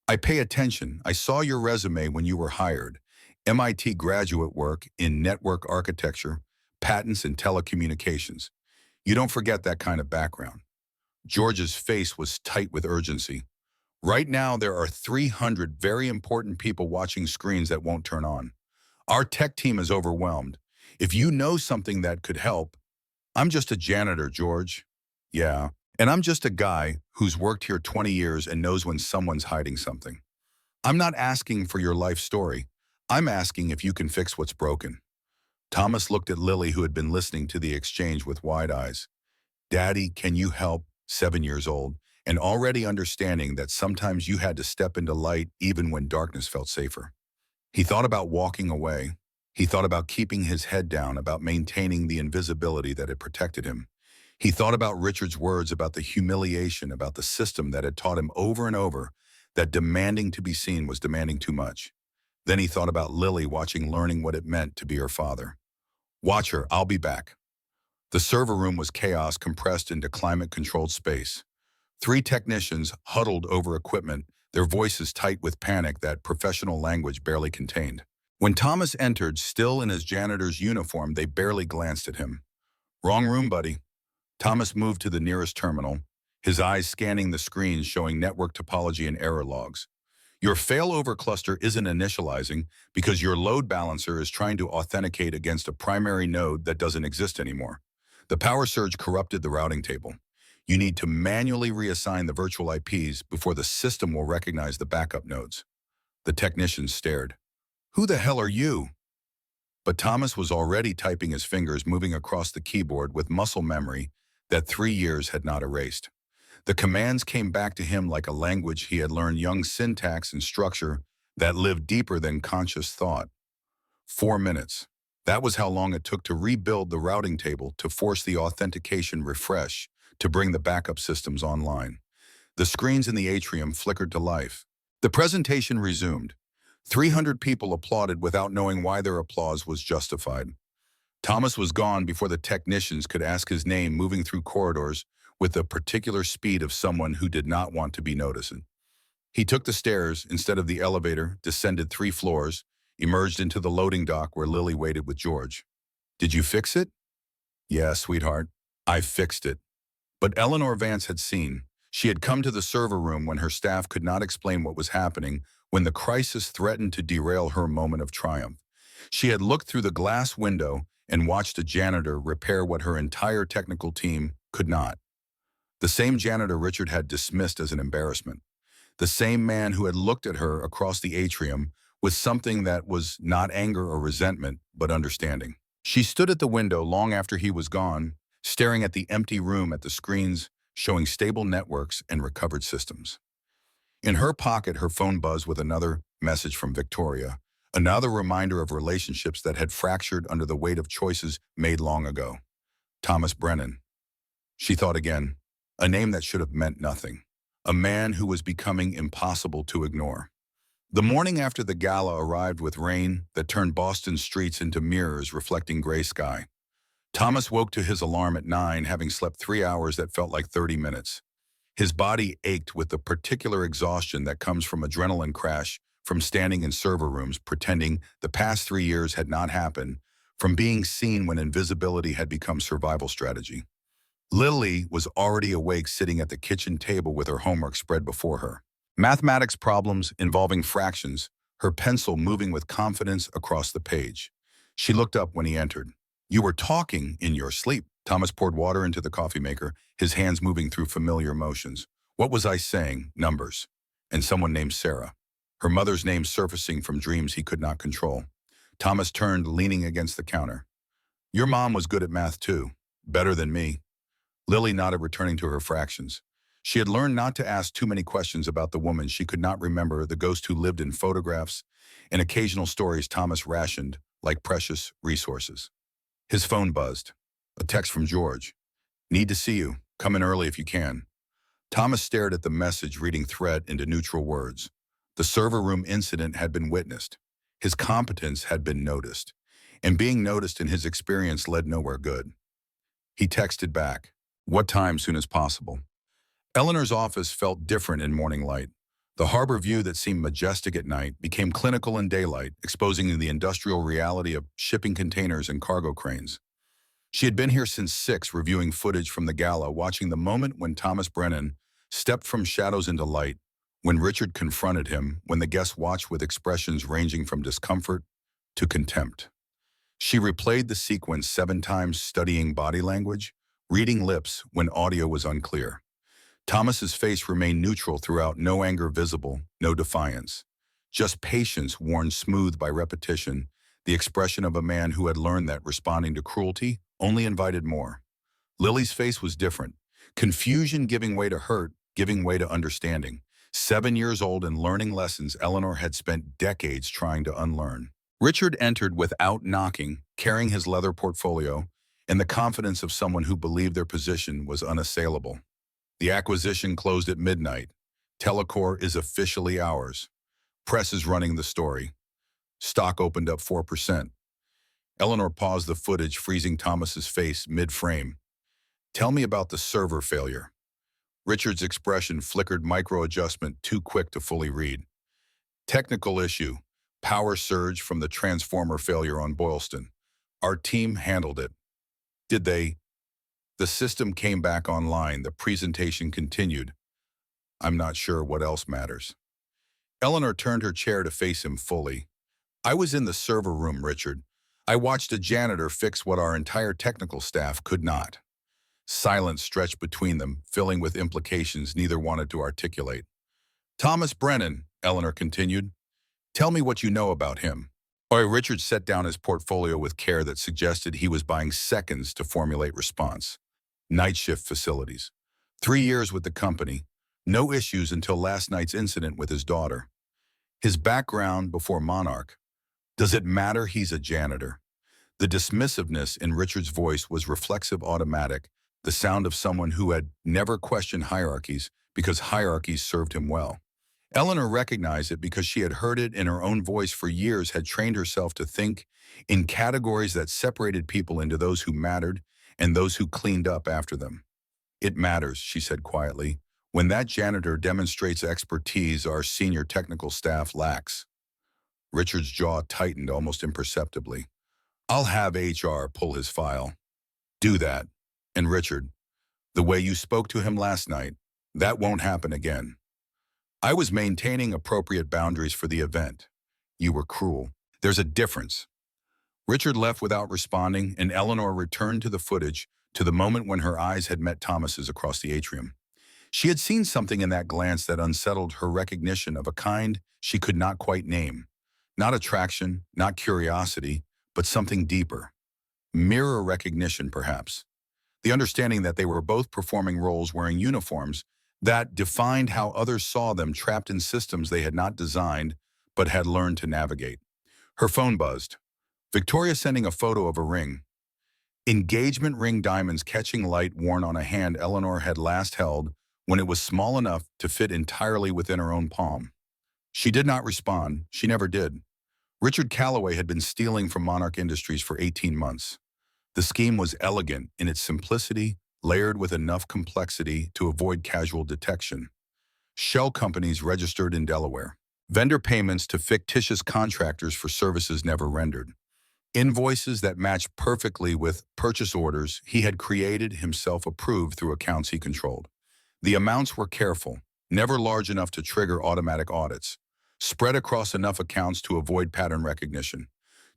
[SPEAKER 1] I pay attention. I saw your resume when you were hired. MIT graduate work in network architecture, patents, and telecommunications. You don't forget that kind of background. George's face was tight with urgency. Right now, there are 300 very important people watching screens that won't turn on. Our tech team is overwhelmed. If you know something that could help, I'm just a janitor, George. Yeah, and I'm just a guy who's worked here 20 years and knows when someone's hiding something. I'm not asking for your life story. I'm asking if you can fix what's broken. Thomas looked at Lily, who had been listening to the exchange with wide eyes. Daddy, can you help? 7 years old, and already understanding that sometimes you had to step into light even when darkness felt safer. He thought about walking away. He thought about keeping his head down, about maintaining the invisibility that had protected him. He thought about Richard's words, about the humiliation, about the system that had taught him over and over that demanding to be seen was demanding too much. Then he thought about Lily, learning what it meant to be her father. Watch her, I'll be back. The server room was chaos compressed into climate-controlled space. 3 technicians huddled over equipment, their voices tight with panic that professional language barely contained. When Thomas entered, still in his janitor's uniform, they barely glanced at him. Wrong room, buddy. Thomas moved to the nearest terminal, his eyes scanning the screens showing network topology and error logs. Your failover cluster isn't initializing because your load balancer is trying to authenticate against a primary node that doesn't exist anymore. The power surge corrupted the routing table. You need to manually reassign the virtual IPs before the system will recognize the backup nodes. The technicians stared. Who the hell are you? But Thomas was already typing, his fingers moving across the keyboard with muscle memory that 3 years had not erased. The commands came back to him like a language he had learned, young syntax and structure that lived deeper than conscious thought. 4 minutes. That was how long it took to rebuild the routing table, to force the authentication refresh, to bring the backup systems online. The screens in the atrium flickered to life. The presentation resumed. 300 people applauded without knowing why their applause was justified. Thomas was gone before the technicians could ask his name, moving through corridors with the particular speed of someone who did not want to be noticed. He took the stairs instead of the elevator, descended 3 floors, emerged into the loading dock where Lily waited with George. Did you fix it? Yeah, sweetheart, I fixed it. But Eleanor Vance had seen. She had come to the server room when her staff could not explain what was happening, when the crisis threatened to derail her moment of triumph. She had looked through the glass window and watched a janitor repair what her entire technical team could not. The same janitor Richard had dismissed as an embarrassment. The same man who had looked at her across the atrium with something that was not anger or resentment, but understanding. She stood at the window long after he was gone, staring at the empty room at the screens showing stable networks and recovered systems. In her pocket, her phone buzzed with another message from Victoria, another reminder of relationships that had fractured under the weight of choices made long ago. Thomas Brennan. She thought again, a name that should have meant nothing. A man who was becoming impossible to ignore. The morning after the gala arrived with rain that turned Boston's streets into mirrors reflecting gray sky. Thomas woke to his alarm at 9, having slept 3 hours that felt like 30 minutes. His body ached with the particular exhaustion that comes from adrenaline crash, from standing in server rooms pretending the past 3 years had not happened, from being seen when invisibility had become survival strategy. Lily was already awake, sitting at the kitchen table with her homework spread before her. Mathematics problems involving fractions, her pencil moving with confidence across the page. She looked up when he entered. "You were talking in your sleep." Thomas poured water into the coffee maker, his hands moving through familiar motions. "What was I saying? Numbers. And someone named Sarah." Her mother's name surfacing from dreams he could not control. Thomas turned, leaning against the counter. "Your mom was good at math too. Better than me." Lily nodded, returning to her fractions. She had learned not to ask too many questions about the woman she could not remember, the ghost who lived in photographs and occasional stories Thomas rationed like precious resources. His phone buzzed. A text from George. "Need to see you. Come in early if you can." Thomas stared at the message, reading threat into neutral words. The server room incident had been witnessed. His competence had been noticed. And being noticed in his experience led nowhere good. He texted back. "What time? Soon as possible." Eleanor's office felt different in morning light. The harbor view that seemed majestic at night became clinical in daylight, exposing the industrial reality of shipping containers and cargo cranes. She had been here since 6, reviewing footage from the gala, watching the moment when Thomas Brennan stepped from shadows into light, when Richard confronted him, when the guests watched with expressions ranging from discomfort to contempt. She replayed the sequence 7 times, studying body language, reading lips when audio was unclear. Thomas's face remained neutral throughout, no anger visible, no defiance. Just patience worn smooth by repetition, the expression of a man who had learned that responding to cruelty only invited more. Lily's face was different. Confusion giving way to hurt, giving way to understanding. 7 years old and learning lessons Eleanor had spent decades trying to unlearn. Richard entered without knocking, carrying his leather portfolio, and the confidence of someone who believed their position was unassailable. "The acquisition closed at midnight. Telecor is officially ours. Press is running the story. Stock opened up 4%. Eleanor paused the footage, freezing Thomas's face mid-frame. "Tell me about the server failure." Richard's expression flickered, micro-adjustment too quick to fully read. "Technical issue. Power surge from the transformer failure on Boylston. Our team handled it." "Did they?" "The system came back online." The presentation continued. "I'm not sure what else matters." Eleanor turned her chair to face him fully. "I was in the server room, Richard. I watched a janitor fix what our entire technical staff could not." Silence stretched between them, filling with implications neither wanted to articulate. "Thomas Brennan," Eleanor continued. "Tell me what you know about him." Richard set down his portfolio with care that suggested he was buying seconds to formulate response. "Night shift facilities. 3 years with the company. No issues until last night's incident with his daughter. His background before Monarch. Does it matter he's a janitor?" The dismissiveness in Richard's voice was reflexive, automatic, the sound of someone who had never questioned hierarchies because hierarchies served him well. Eleanor recognized it because she had heard it in her own voice for years, had trained herself to think in categories that separated people into those who mattered and those who cleaned up after them. "It matters," she said quietly. "When that janitor demonstrates expertise our senior technical staff lacks." Richard's jaw tightened almost imperceptibly. "I'll have HR pull his file." "Do that. And Richard, the way you spoke to him last night, That won't happen again. I was maintaining appropriate boundaries for the event. You were cruel. There's a difference. Richard left without responding, and Eleanor returned to the footage, to the moment when her eyes had met Thomas's across the atrium. She had seen something in that glance that unsettled her, recognition of a kind she could not quite name. Not attraction, not curiosity, but something deeper. Mirror recognition, perhaps. The understanding that they were both performing roles wearing uniforms that defined how others saw them, trapped in systems they had not designed but had learned to navigate. Her phone buzzed. Victoria sending a photo of a ring. Engagement ring, diamonds catching light, worn on a hand Eleanor had last held when it was small enough to fit entirely within her own palm. She did not respond. She never did. Richard Calloway had been stealing from Monarch Industries for 18 months. The scheme was elegant in its simplicity, layered with enough complexity to avoid casual detection. Shell companies registered in Delaware. Vendor payments to fictitious contractors for services never rendered. Invoices that matched perfectly with purchase orders he had created, himself approved through accounts he controlled. The amounts were careful, never large enough to trigger automatic audits, spread across enough accounts to avoid pattern recognition.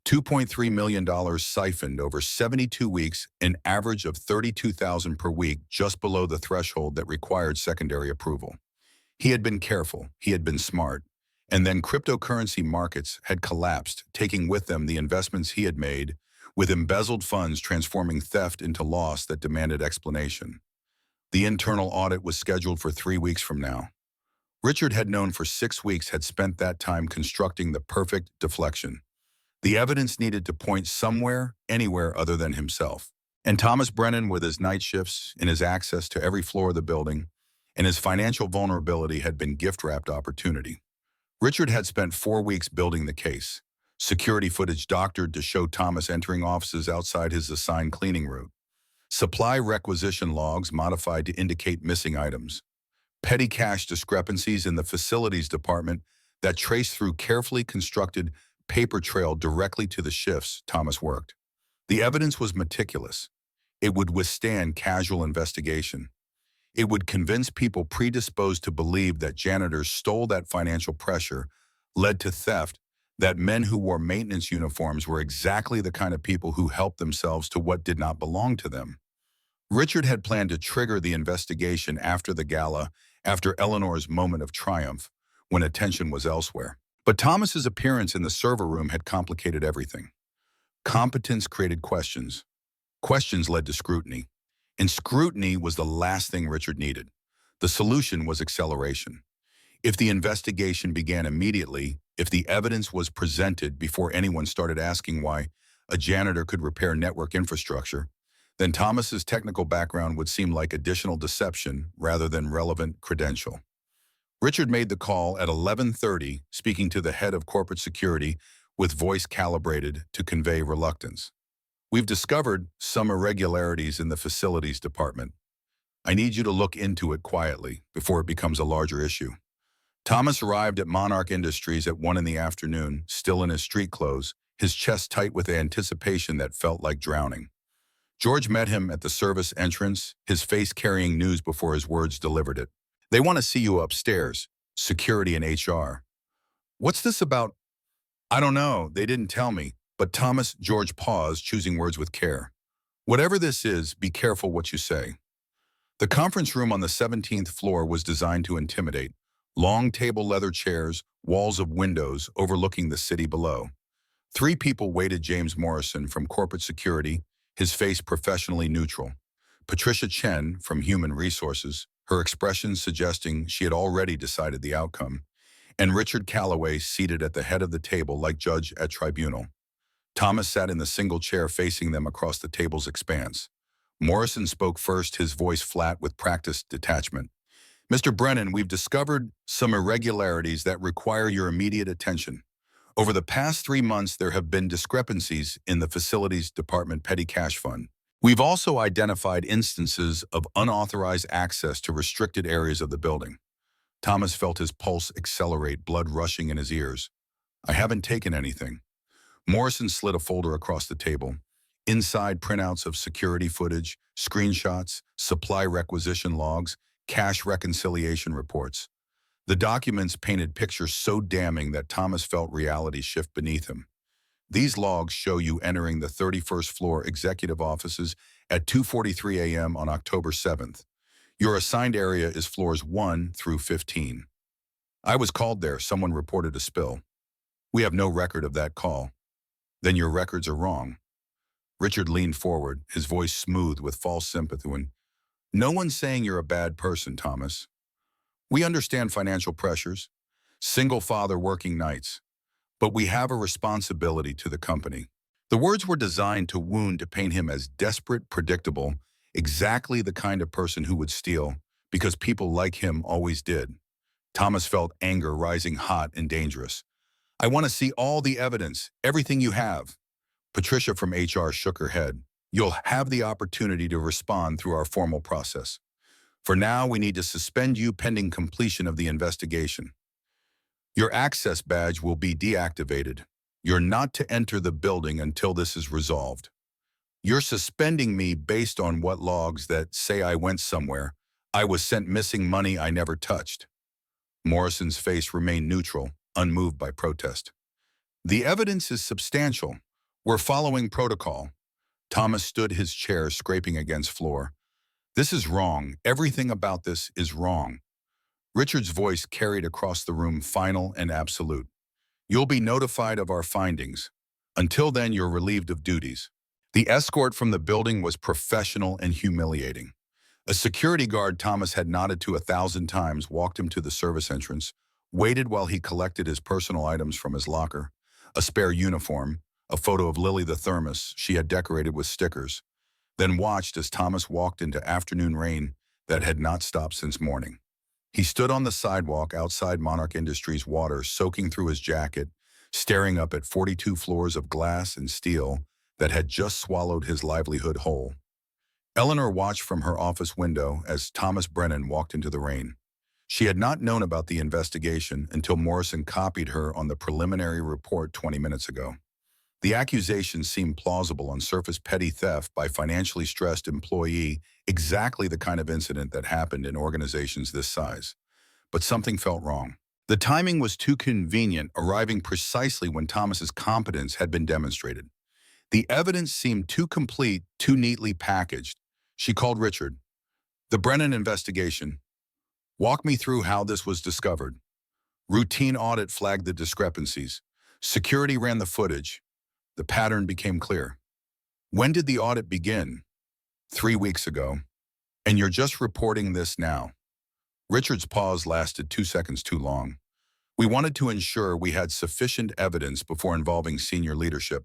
[SPEAKER 1] $2.3 million siphoned over 72 weeks, an average of $32,000 per week, just below the threshold that required secondary approval. He had been careful, he had been smart, and then cryptocurrency markets had collapsed, taking with them the investments he had made, with embezzled funds transforming theft into loss that demanded explanation. The internal audit was scheduled for 3 weeks from now. Richard had known for 6 weeks, had spent that time constructing the perfect deflection. The evidence needed to point somewhere, anywhere other than himself. And Thomas Brennan, with his night shifts and his access to every floor of the building, and his financial vulnerability, had been gift-wrapped opportunity. Richard had spent 4 weeks building the case. Security footage doctored to show Thomas entering offices outside his assigned cleaning route. Supply requisition logs modified to indicate missing items. Petty cash discrepancies in the facilities department that traced through carefully constructed paper trail directly to the shifts Thomas worked. The evidence was meticulous. It would withstand casual investigation. It would convince people predisposed to believe that janitors stole, that financial pressure led to theft, that men who wore maintenance uniforms were exactly the kind of people who helped themselves to what did not belong to them. Richard had planned to trigger the investigation after the gala, after Eleanor's moment of triumph, when attention was elsewhere. But Thomas's appearance in the server room had complicated everything. Competence created questions. Questions led to scrutiny. And scrutiny was the last thing Richard needed. The solution was acceleration. If the investigation began immediately, if the evidence was presented before anyone started asking why a janitor could repair network infrastructure, then Thomas's technical background would seem like additional deception rather than relevant credential. Richard made the call at 11:30, speaking to the head of corporate security with voice calibrated to convey reluctance. We've discovered some irregularities in the facilities department. I need you to look into it quietly before it becomes a larger issue. Thomas arrived at Monarch Industries at 1 in the afternoon, still in his street clothes, his chest tight with anticipation that felt like drowning. George met him at the service entrance, his face carrying news before his words delivered it. They want to see you upstairs, security and HR. What's this about? I don't know, they didn't tell me. But George paused, choosing words with care. Whatever this is, be careful what you say. The conference room on the 17th floor was designed to intimidate. Long table leather chairs, walls of windows overlooking the city below. 3 people waited: James Morrison from corporate security, his face professionally neutral. Patricia Chen from human resources, her expression suggesting she had already decided the outcome. And Richard Calloway, seated at the head of the table like judge at tribunal. Thomas sat in the single chair facing them across the table's expanse. Morrison spoke first, his voice flat with practiced detachment. Mr. Brennan, we've discovered some irregularities that require your immediate attention. Over the past 3 months, there have been discrepancies in the facilities department petty cash fund. We've also identified instances of unauthorized access to restricted areas of the building. Thomas felt his pulse accelerate, blood rushing in his ears. I haven't taken anything. Morrison slid a folder across the table. Inside, printouts of security footage, screenshots, supply requisition logs, cash reconciliation reports. The documents painted pictures so damning that Thomas felt reality shift beneath him. These logs show you entering the 31st floor executive offices at 2:43 a.m. on October 7th. Your assigned area is floors 1 through 15. I was called there, someone reported a spill. We have no record of that call. Then your records are wrong. Richard leaned forward, his voice smooth with false sympathy. No one's saying you're a bad person, Thomas. We understand financial pressures, single father working nights, but we have a responsibility to the company. The words were designed to wound, to paint him as desperate, predictable, exactly the kind of person who would steal, because people like him always did. Thomas felt anger rising hot and dangerous. I want to see all the evidence, everything you have. Patricia from HR shook her head. You'll have the opportunity to respond through our formal process. For now, we need to suspend you pending completion of the investigation. Your access badge will be deactivated. You're not to enter the building until this is resolved. You're suspending me based on what logs that say I went somewhere. I was sent missing money I never touched. Morrison's face remained neutral, unmoved by protest. The evidence is substantial. We're following protocol. Thomas stood his chair, scraping against floor. This is wrong. Everything about this is wrong. Richard's voice carried across the room, final and absolute. You'll be notified of our findings. Until then, you're relieved of duties. The escort from the building was professional and humiliating. A security guard Thomas had nodded to 1,000 times walked him to the service entrance, waited while he collected his personal items from his locker, a spare uniform, a photo of Lily the thermos she had decorated with stickers, then watched as Thomas walked into afternoon rain that had not stopped since morning. He stood on the sidewalk outside Monarch Industries, water soaking through his jacket, staring up at 42 floors of glass and steel that had just swallowed his livelihood whole. Eleanor watched from her office window as Thomas Brennan walked into the rain. She had not known about the investigation until Morrison copied her on the preliminary report 20 minutes ago. The accusation seemed plausible on surface: petty theft by financially stressed employee, exactly the kind of incident that happened in organizations this size. But something felt wrong. The timing was too convenient, arriving precisely when Thomas's competence had been demonstrated. The evidence seemed too complete, too neatly packaged. She called Richard. The Brennan investigation. Walk me through how this was discovered. Routine audit flagged the discrepancies. Security ran the footage. The pattern became clear. When did the audit begin? 3 weeks ago. And you're just reporting this now. Richard's pause lasted 2 seconds too long. We wanted to ensure we had sufficient evidence before involving senior leadership.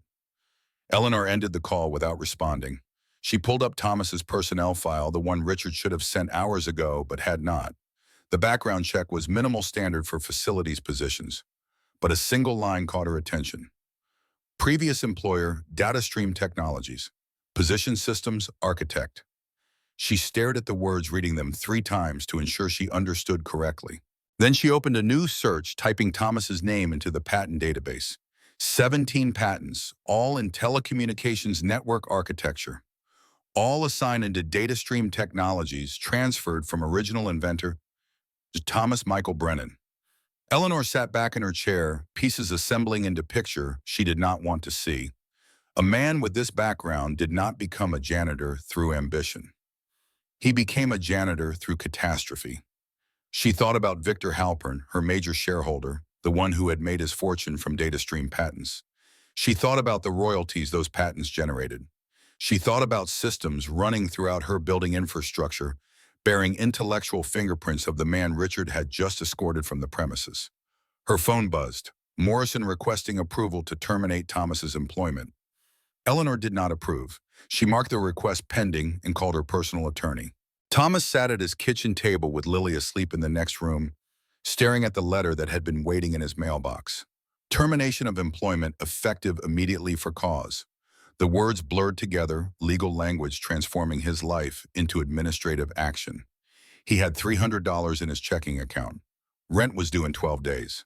[SPEAKER 1] Eleanor ended the call without responding. She pulled up Thomas's personnel file, the one Richard should have sent hours ago but had not. The background check was minimal standard for facilities positions, but a single line caught her attention. Previous employer, DataStream Technologies. Position systems, architect. She stared at the words, reading them 3 times to ensure she understood correctly. Then she opened a new search, typing Thomas's name into the patent database. 17 patents, all in telecommunications network architecture. All assigned into DataStream Technologies, transferred from original inventor to Thomas Michael Brennan. Eleanor sat back in her chair, pieces assembling into picture she did not want to see. A man with this background did not become a janitor through ambition. He became a janitor through catastrophe. She thought about Victor Halpern, her major shareholder, the one who had made his fortune from DataStream patents. She thought about the royalties those patents generated. She thought about systems running throughout her building infrastructure, bearing intellectual fingerprints of the man Richard had just escorted from the premises. Her phone buzzed, Morrison requesting approval to terminate Thomas's employment. Eleanor did not approve. She marked the request pending and called her personal attorney. Thomas sat at his kitchen table with Lily asleep in the next room, staring at the letter that had been waiting in his mailbox. Termination of employment effective immediately for cause. The words blurred together, legal language transforming his life into administrative action. He had $300 in his checking account. Rent was due in 12 days.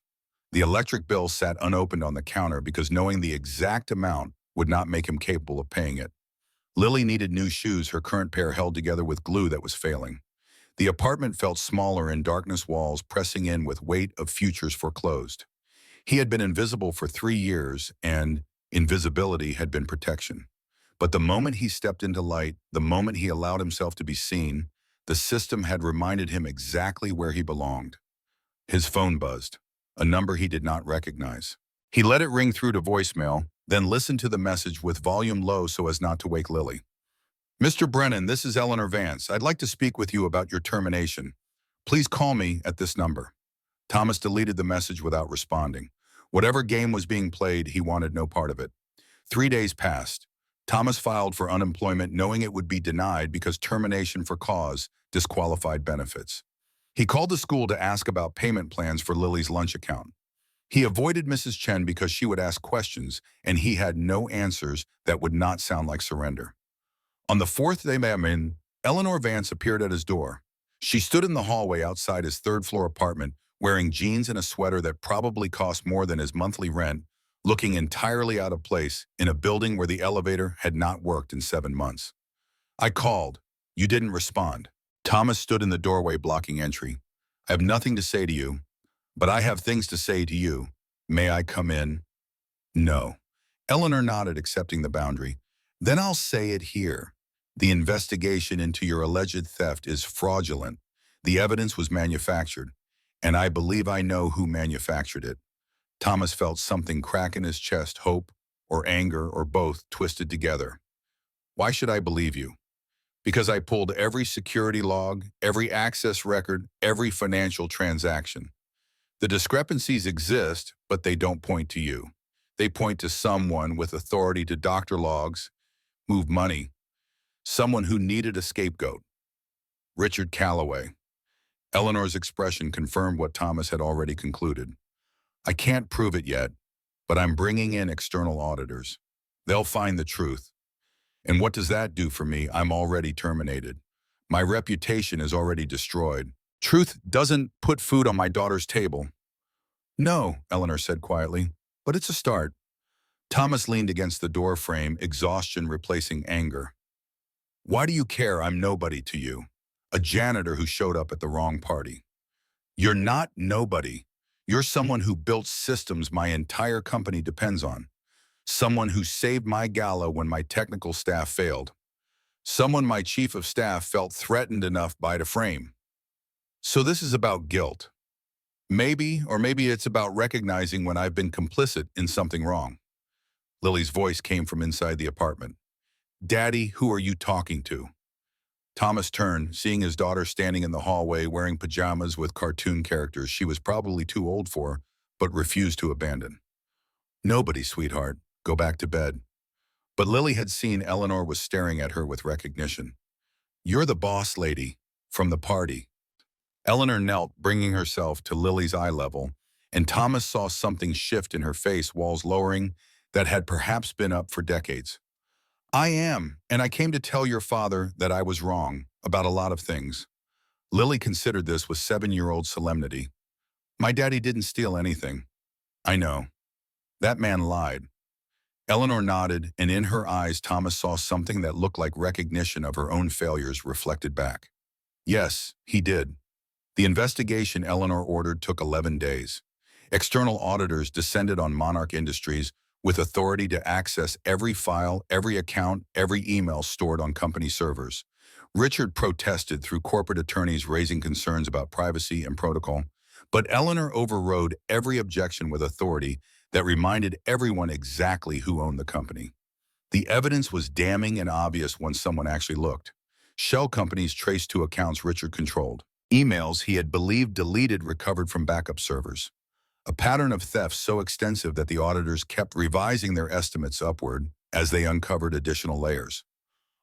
[SPEAKER 1] The electric bill sat unopened on the counter because knowing the exact amount would not make him capable of paying it. Lily needed new shoes, her current pair held together with glue that was failing. The apartment felt smaller in darkness, walls pressing in with weight of futures foreclosed. He had been invisible for 3 years, and invisibility had been protection. But the moment he stepped into light, the moment he allowed himself to be seen, the system had reminded him exactly where he belonged. His phone buzzed, a number he did not recognize. He let it ring through to voicemail, then listened to the message with volume low so as not to wake Lily. "Mr. Brennan, this is Eleanor Vance. I'd like to speak with you about your termination. Please call me at this number." Thomas deleted the message without responding. Whatever game was being played, he wanted no part of it. 3 days passed. Thomas filed for unemployment knowing it would be denied because termination for cause disqualified benefits. He called the school to ask about payment plans for Lily's lunch account. He avoided Mrs. Chen because she would ask questions and he had no answers that would not sound like surrender. On the fourth day, Eleanor Vance appeared at his door. She stood in the hallway outside his third-floor apartment, wearing jeans and a sweater that probably cost more than his monthly rent, looking entirely out of place in a building where the elevator had not worked in 7 months. "I called. You didn't respond." Thomas stood in the doorway blocking entry. "I have nothing to say to you, but I have things to say to you. May I come in?" "No." Eleanor nodded, accepting the boundary. "Then I'll say it here. The investigation into your alleged theft is fraudulent. The evidence was manufactured, and I believe I know who manufactured it." Thomas felt something crack in his chest, hope or anger or both twisted together. "Why should I believe you?" "Because I pulled every security log, every access record, every financial transaction. The discrepancies exist, but they don't point to you. They point to someone with authority to doctor logs, move money, someone who needed a scapegoat. Richard Calloway." Eleanor's expression confirmed what Thomas had already concluded. "I can't prove it yet, but I'm bringing in external auditors. They'll find the truth. And what does that do for me? I'm already terminated. My reputation is already destroyed. Truth doesn't put food on my daughter's table." "No," Eleanor said quietly, "but it's a start." Thomas leaned against the door frame, exhaustion replacing anger. "Why do you care? I'm nobody to you. A janitor who showed up at the wrong party." "You're not nobody. You're someone who built systems my entire company depends on. Someone who saved my gala when my technical staff failed. Someone my chief of staff felt threatened enough by to frame. So this is about guilt. Maybe, or maybe it's about recognizing when I've been complicit in something wrong." Lily's voice came from inside the apartment. "Daddy, who are you talking to?" Thomas turned, seeing his daughter standing in the hallway wearing pajamas with cartoon characters she was probably too old for, but refused to abandon. "Nobody, sweetheart. Go back to bed." But Lily had seen Eleanor was staring at her with recognition. "You're the boss lady from the party." Eleanor knelt, bringing herself to Lily's eye level, and Thomas saw something shift in her face, walls lowering, that had perhaps been up for decades. "I am, and I came to tell your father that I was wrong about a lot of things." Lily considered this with 7-year-old solemnity. "My daddy didn't steal anything." "I know. That man lied." Eleanor nodded, and in her eyes Thomas saw something that looked like recognition of her own failures reflected back. "Yes, he did." The investigation Eleanor ordered took 11 days. External auditors descended on Monarch Industries with authority to access every file, every account, every email stored on company servers. Richard protested through corporate attorneys raising concerns about privacy and protocol, but Eleanor overrode every objection with authority that reminded everyone exactly who owned the company. The evidence was damning and obvious when someone actually looked. Shell companies traced to accounts Richard controlled. Emails he had believed deleted recovered from backup servers. A pattern of theft so extensive that the auditors kept revising their estimates upward as they uncovered additional layers.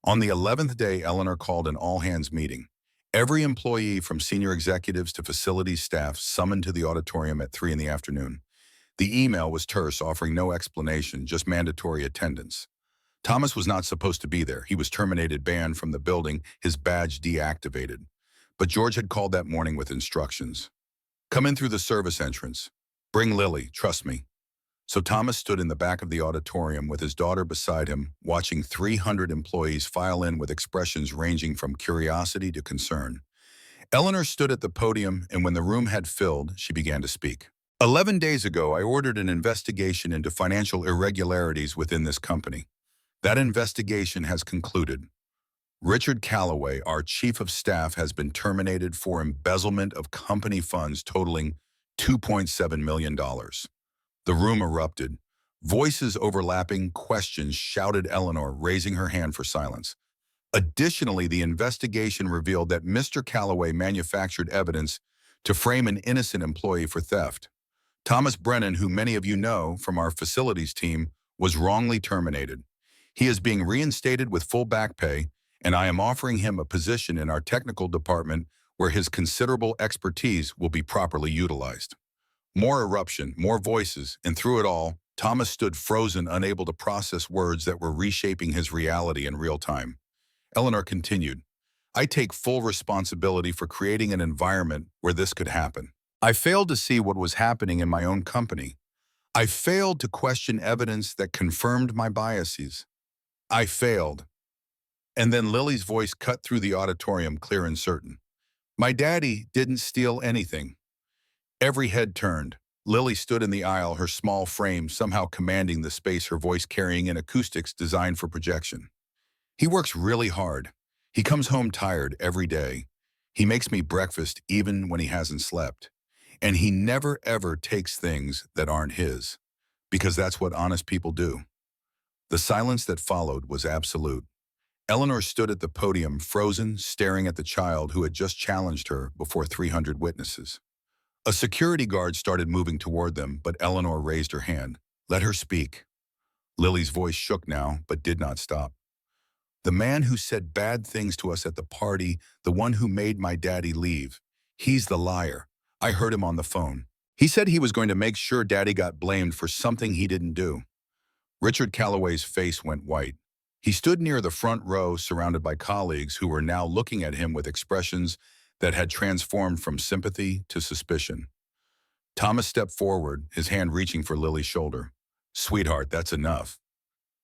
[SPEAKER 1] On the 11th day, Eleanor called an all-hands meeting. Every employee from senior executives to facilities staff summoned to the auditorium at 3 in the afternoon. The email was terse, offering no explanation, just mandatory attendance. Thomas was not supposed to be there. He was terminated, banned from the building, his badge deactivated. But George had called that morning with instructions. "Come in through the service entrance. Bring Lily, trust me." So Thomas stood in the back of the auditorium with his daughter beside him, watching 300 employees file in with expressions ranging from curiosity to concern. Eleanor stood at the podium, and when the room had filled, she began to speak. 11 days ago, I ordered an investigation into financial irregularities within this company. That investigation has concluded. Richard Calloway, our chief of staff, has been terminated for embezzlement of company funds totaling $2.7 million. The room erupted. Voices overlapping, questions shouted Eleanor, raising her hand for silence. Additionally, the investigation revealed that Mr. Calloway manufactured evidence to frame an innocent employee for theft. Thomas Brennan, who many of you know from our facilities team, was wrongly terminated. He is being reinstated with full back pay, and I am offering him a position in our technical department where his considerable expertise will be properly utilized. More eruption, more voices, and through it all, Thomas stood frozen, unable to process words that were reshaping his reality in real time. Eleanor continued, I take full responsibility for creating an environment where this could happen. I failed to see what was happening in my own company. I failed to question evidence that confirmed my biases. I failed. And then Lily's voice cut through the auditorium, clear and certain. My daddy didn't steal anything. Every head turned. Lily stood in the aisle, her small frame somehow commanding the space, her voice carrying in acoustics designed for projection. He works really hard. He comes home tired every day. He makes me breakfast even when he hasn't slept. And he never ever takes things that aren't his, because that's what honest people do. The silence that followed was absolute. Eleanor stood at the podium, frozen, staring at the child who had just challenged her before 300 witnesses. A security guard started moving toward them, but Eleanor raised her hand. Let her speak. Lily's voice shook now, but did not stop. The man who said bad things to us at the party, the one who made my daddy leave, he's the liar. I heard him on the phone. He said he was going to make sure daddy got blamed for something he didn't do. Richard Calloway's face went white. He stood near the front row, surrounded by colleagues who were now looking at him with expressions that had transformed from sympathy to suspicion. Thomas stepped forward, his hand reaching for Lily's shoulder. Sweetheart, that's enough.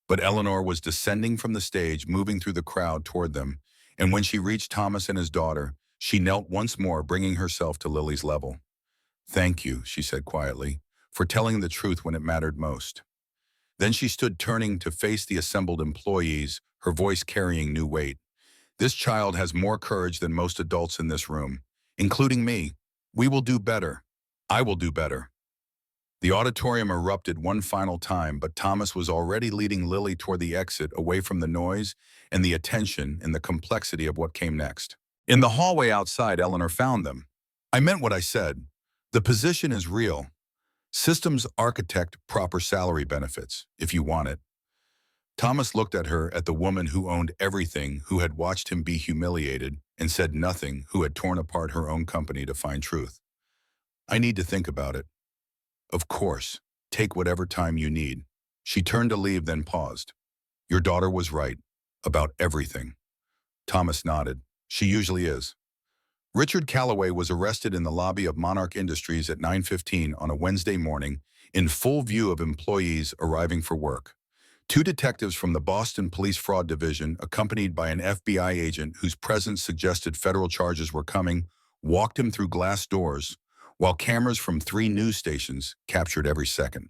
[SPEAKER 1] But Eleanor was descending from the stage, moving through the crowd toward them, and when she reached Thomas and his daughter, she knelt once more, bringing herself to Lily's level. Thank you, she said quietly, for telling the truth when it mattered most. Then she stood, turning to face the assembled employees, her voice carrying new weight. This child has more courage than most adults in this room, including me. We will do better. I will do better. The auditorium erupted one final time, but Thomas was already leading Lily toward the exit, away from the noise and the attention and the complexity of what came next. In the hallway outside, Eleanor found them. I meant what I said. The position is real. Systems architect, proper salary benefits, if you want it. Thomas looked at her, at the woman who owned everything, who had watched him be humiliated, and said nothing, who had torn apart her own company to find truth. I need to think about it. Of course, take whatever time you need. She turned to leave, then paused. Your daughter was right, about everything. Thomas nodded. She usually is. Richard Calloway was arrested in the lobby of Monarch Industries at 9:15 on a Wednesday morning, in full view of employees arriving for work. Two detectives from the Boston Police Fraud Division, accompanied by an FBI agent whose presence suggested federal charges were coming, walked him through glass doors, while cameras from 3 news stations captured every second.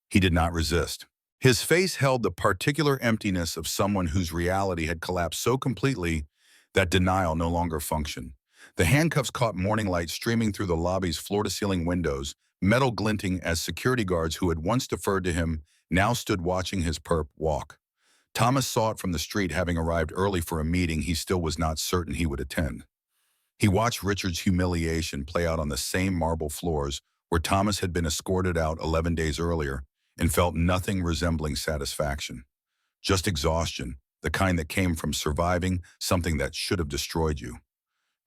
[SPEAKER 1] He did not resist. His face held the particular emptiness of someone whose reality had collapsed so completely that denial no longer functioned. The handcuffs caught morning light streaming through the lobby's floor-to-ceiling windows, metal glinting as security guards who had once deferred to him now stood watching his perp walk. Thomas saw it from the street, having arrived early for a meeting he still was not certain he would attend. He watched Richard's humiliation play out on the same marble floors where Thomas had been escorted out 11 days earlier, and felt nothing resembling satisfaction. Just exhaustion, the kind that came from surviving something that should have destroyed you.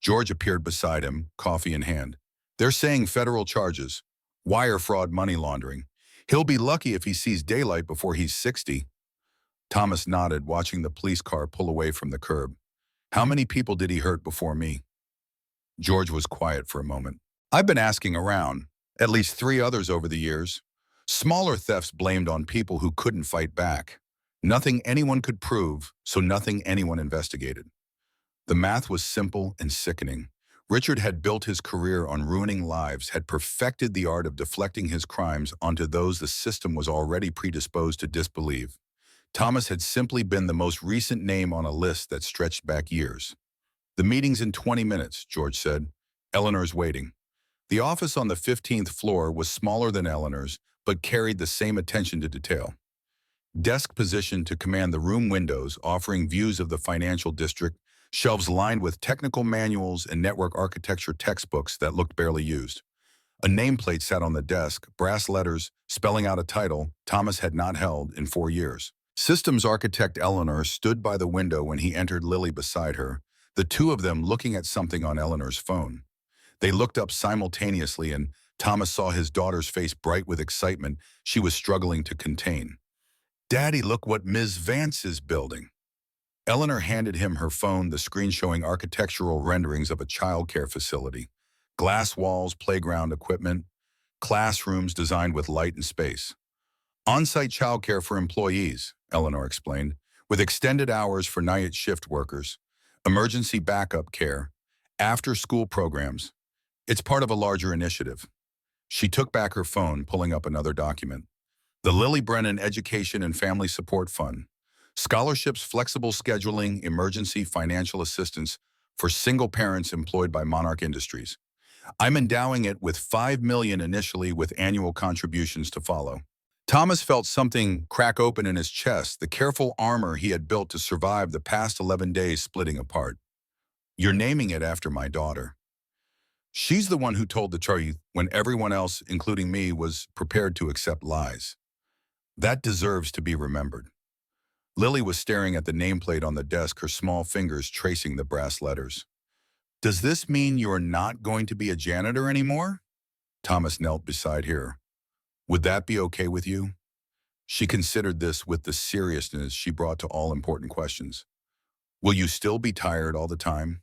[SPEAKER 1] George appeared beside him, coffee in hand. They're saying federal charges. Wire fraud, money laundering. He'll be lucky if he sees daylight before he's 60. Thomas nodded, watching the police car pull away from the curb. How many people did he hurt before me? George was quiet for a moment. I've been asking around, at least 3 others over the years. Smaller thefts blamed on people who couldn't fight back. Nothing anyone could prove, so nothing anyone investigated. The math was simple and sickening. Richard had built his career on ruining lives, had perfected the art of deflecting his crimes onto those the system was already predisposed to disbelieve. Thomas had simply been the most recent name on a list that stretched back years. "The meeting's in 20 minutes, George said. Eleanor's waiting." The office on the 15th floor was smaller than Eleanor's, but carried the same attention to detail. Desk positioned to command the room windows, offering views of the financial district, shelves lined with technical manuals and network architecture textbooks that looked barely used. A nameplate sat on the desk, brass letters, spelling out a title Thomas had not held in 4 years. Systems architect Eleanor stood by the window when he entered, Lily beside her, the two of them looking at something on Eleanor's phone. They looked up simultaneously, and Thomas saw his daughter's face bright with excitement she was struggling to contain. "Daddy, look what Ms. Vance is building." Eleanor handed him her phone, the screen showing architectural renderings of a childcare facility. Glass walls, playground equipment, classrooms designed with light and space. "On-site childcare for employees," Eleanor explained, "with extended hours for night shift workers, emergency backup care, after-school programs. It's part of a larger initiative." She took back her phone, pulling up another document. "The Lily Brennan Education and Family Support Fund. Scholarships, flexible scheduling, emergency financial assistance for single parents employed by Monarch Industries. I'm endowing it with $5 million initially, with annual contributions to follow." Thomas felt something crack open in his chest, the careful armor he had built to survive the past 11 days splitting apart. "You're naming it after my daughter. She's the one who told the truth when everyone else, including me, was prepared to accept lies. That deserves to be remembered." Lily was staring at the nameplate on the desk, her small fingers tracing the brass letters. "Does this mean you're not going to be a janitor anymore?" Thomas knelt beside her. "Would that be okay with you?" She considered this with the seriousness she brought to all important questions. "Will you still be tired all the time?"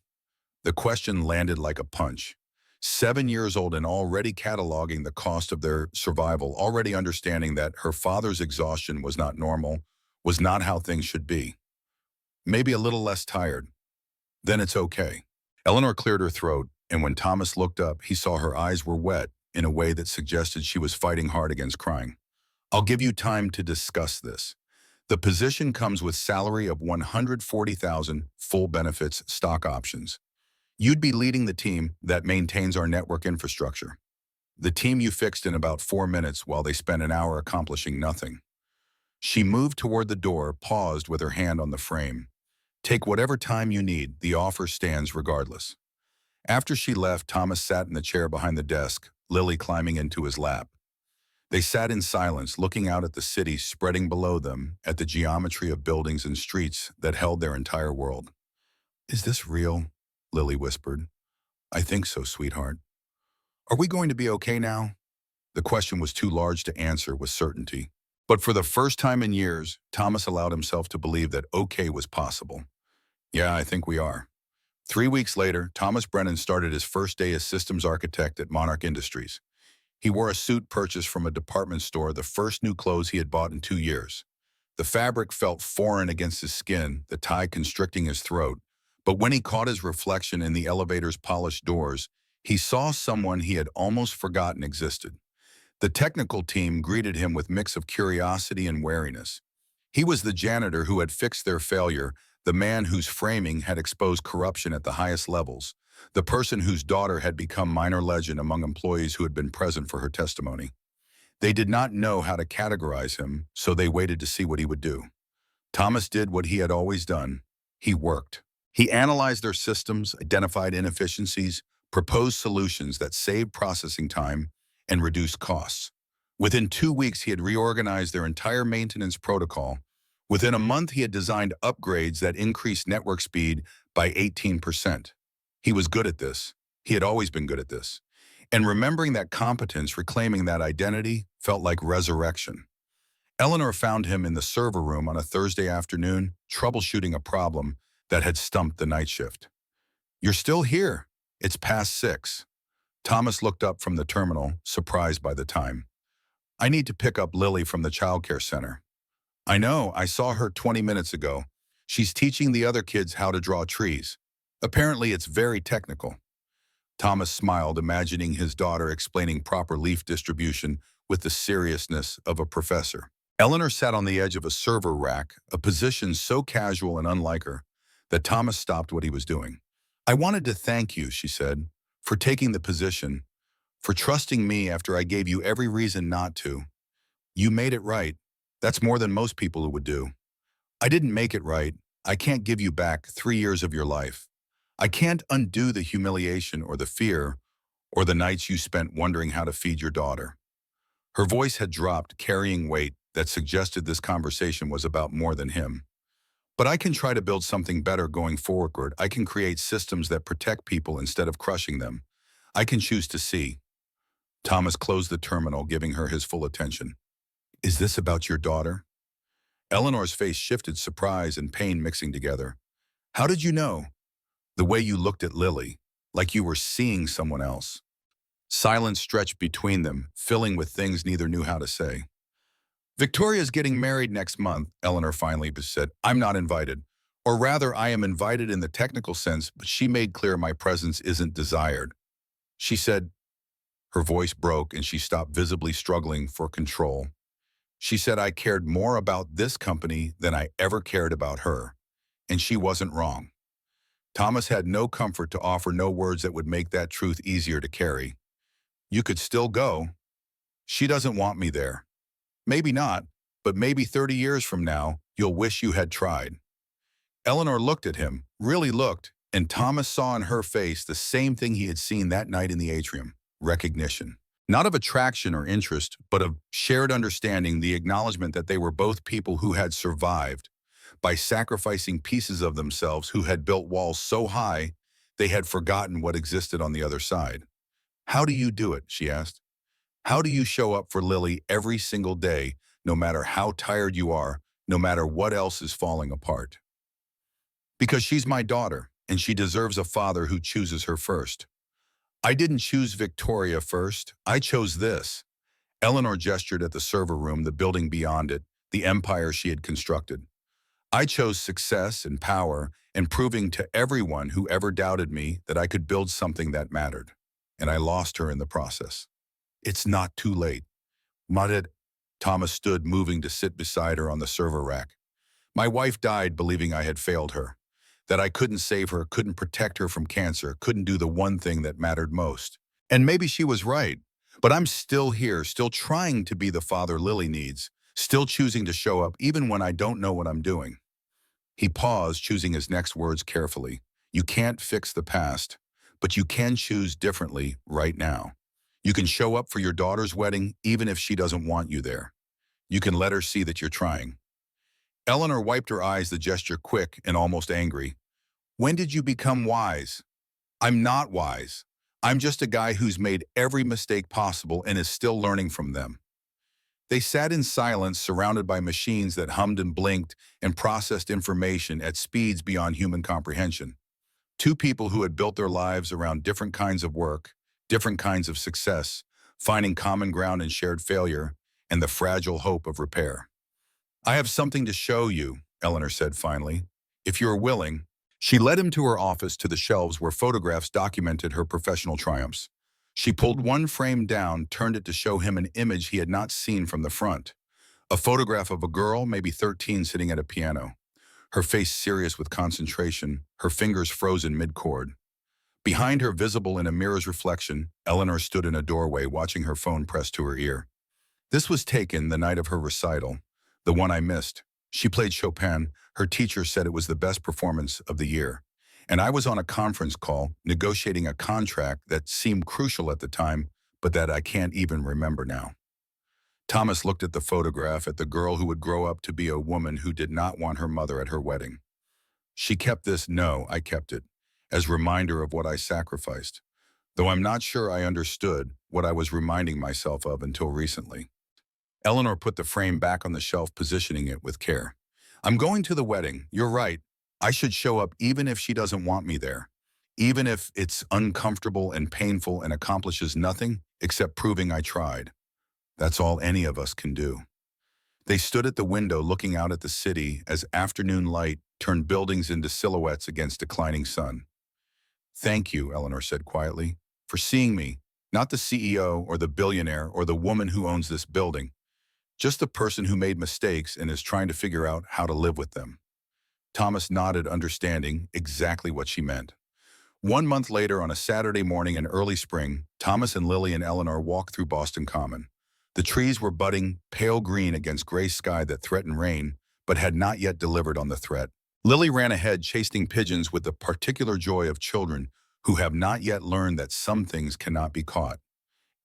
[SPEAKER 1] The question landed like a punch. 7 years old and already cataloging the cost of their survival, already understanding that her father's exhaustion was not normal, was not how things should be. "Maybe a little less tired. Then it's okay." Eleanor cleared her throat, and when Thomas looked up, he saw her eyes were wet in a way that suggested she was fighting hard against crying. "I'll give you time to discuss this. The position comes with salary of $140,000, full benefits, stock options. You'd be leading the team that maintains our network infrastructure. The team you fixed in about 4 minutes while they spent an hour accomplishing nothing." She moved toward the door, paused with her hand on the frame. "Take whatever time you need. The offer stands regardless." After she left, Thomas sat in the chair behind the desk, Lily climbing into his lap. They sat in silence, looking out at the city spreading below them, at the geometry of buildings and streets that held their entire world. "Is this real?" Lily whispered. "I think so, sweetheart." "Are we going to be okay now?" The question was too large to answer with certainty. But for the first time in years, Thomas allowed himself to believe that okay was possible. "Yeah, I think we are." 3 weeks later, Thomas Brennan started his first day as systems architect at Monarch Industries. He wore a suit purchased from a department store, the first new clothes he had bought in 2 years. The fabric felt foreign against his skin, the tie constricting his throat. But when he caught his reflection in the elevator's polished doors, he saw someone he had almost forgotten existed. The technical team greeted him with a mix of curiosity and wariness. He was the janitor who had fixed their failure, the man whose framing had exposed corruption at the highest levels, the person whose daughter had become minor legend among employees who had been present for her testimony. They did not know how to categorize him, so they waited to see what he would do. Thomas did what he had always done. He worked. He analyzed their systems, identified inefficiencies, proposed solutions that saved processing time and reduced costs. Within 2 weeks, he had reorganized their entire maintenance protocol. Within a month, he had designed upgrades that increased network speed by 18%. He was good at this. He had always been good at this. And remembering that competence, reclaiming that identity, felt like resurrection. Eleanor found him in the server room on a Thursday afternoon, troubleshooting a problem that had stumped the night shift. "You're still here. It's past 6. Thomas looked up from the terminal, surprised by the time. "I need to pick up Lily from the childcare center." "I know, I saw her 20 minutes ago. She's teaching the other kids how to draw trees. Apparently it's very technical." Thomas smiled, imagining his daughter explaining proper leaf distribution with the seriousness of a professor. Eleanor sat on the edge of a server rack, a position so casual and unlike her that Thomas stopped what he was doing. "I wanted to thank you," she said, "for taking the position, for trusting me after I gave you every reason not to. You made it right. That's more than most people would do. I didn't make it right. I can't give you back 3 years of your life. I can't undo the humiliation or the fear or the nights you spent wondering how to feed your daughter." Her voice had dropped, carrying weight that suggested this conversation was about more than him. "But I can try to build something better going forward. I can create systems that protect people instead of crushing them. I can choose to see." Thomas closed the terminal, giving her his full attention. "Is this about your daughter?" Eleanor's face shifted, surprise and pain mixing together. "How did you know?" "The way you looked at Lily, like you were seeing someone else." Silence stretched between them, filling with things neither knew how to say. "Victoria's getting married next month," Eleanor finally said. "I'm not invited. Or rather, I am invited in the technical sense, but she made clear my presence isn't desired." She said, her voice broke and she stopped, visibly struggling for control. She said, "I cared more about this company than I ever cared about her." And she wasn't wrong. Thomas had no comfort to offer, no words that would make that truth easier to carry. "You could still go. She doesn't want me there. Maybe not, but maybe 30 years from now, you'll wish you had tried." Eleanor looked at him, really looked, and Thomas saw in her face the same thing he had seen that night in the atrium: recognition. Not of attraction or interest, but of shared understanding, the acknowledgement that they were both people who had survived by sacrificing pieces of themselves, who had built walls so high they had forgotten what existed on the other side. "How do you do it?" she asked. "How do you show up for Lily every single day, no matter how tired you are, no matter what else is falling apart?" "Because she's my daughter, and she deserves a father who chooses her first. I didn't choose Victoria first. I chose this." Eleanor gestured at the server room, the building beyond it, the empire she had constructed. "I chose success and power and proving to everyone who ever doubted me that I could build something that mattered. And I lost her in the process." "It's not too late." Muttered. Thomas stood, moving to sit beside her on the server rack. "My wife died believing I had failed her, that I couldn't save her, couldn't protect her from cancer, couldn't do the one thing that mattered most. And maybe she was right, but I'm still here, still trying to be the father Lily needs, still choosing to show up even when I don't know what I'm doing." He paused, choosing his next words carefully. "You can't fix the past, but you can choose differently right now. You can show up for your daughter's wedding even if she doesn't want you there. You can let her see that you're trying." Eleanor wiped her eyes, the gesture quick and almost angry. "When did you become wise?" "I'm not wise. I'm just a guy who's made every mistake possible and is still learning from them." They sat in silence, surrounded by machines that hummed and blinked and processed information at speeds beyond human comprehension. Two people who had built their lives around different kinds of work, different kinds of success, finding common ground in shared failure and the fragile hope of repair. "I have something to show you," Eleanor said finally. "If you're willing." She led him to her office, to the shelves where photographs documented her professional triumphs. She pulled one frame down, turned it to show him an image he had not seen from the front. A photograph of a girl, maybe 13, sitting at a piano, her face serious with concentration, her fingers frozen mid-chord. Behind her, visible in a mirror's reflection, Eleanor stood in a doorway, watching her phone pressed to her ear. "This was taken the night of her recital, the one I missed. She played Chopin. Her teacher said it was the best performance of the year. And I was on a conference call, negotiating a contract that seemed crucial at the time, but that I can't even remember now." Thomas looked at the photograph, at the girl who would grow up to be a woman who did not want her mother at her wedding. "She kept this." "No, I kept it, as reminder of what I sacrificed. Though I'm not sure I understood what I was reminding myself of until recently." Eleanor put the frame back on the shelf, positioning it with care. "I'm going to the wedding. You're right. I should show up even if she doesn't want me there. Even if it's uncomfortable and painful and accomplishes nothing except proving I tried. That's all any of us can do." They stood at the window, looking out at the city as afternoon light turned buildings into silhouettes against declining sun. "Thank you," Eleanor said quietly. for seeing me, not the CEO or the billionaire or the woman who owns this building, just the person who made mistakes and is trying to figure out how to live with them. Thomas nodded, understanding exactly what she meant. 1 month later, on a Saturday morning in early spring, Thomas and Lily and Eleanor walked through Boston Common. The trees were budding pale green against gray sky that threatened rain, but had not yet delivered on the threat. Lily ran ahead, chasing pigeons with the particular joy of children who have not yet learned that some things cannot be caught.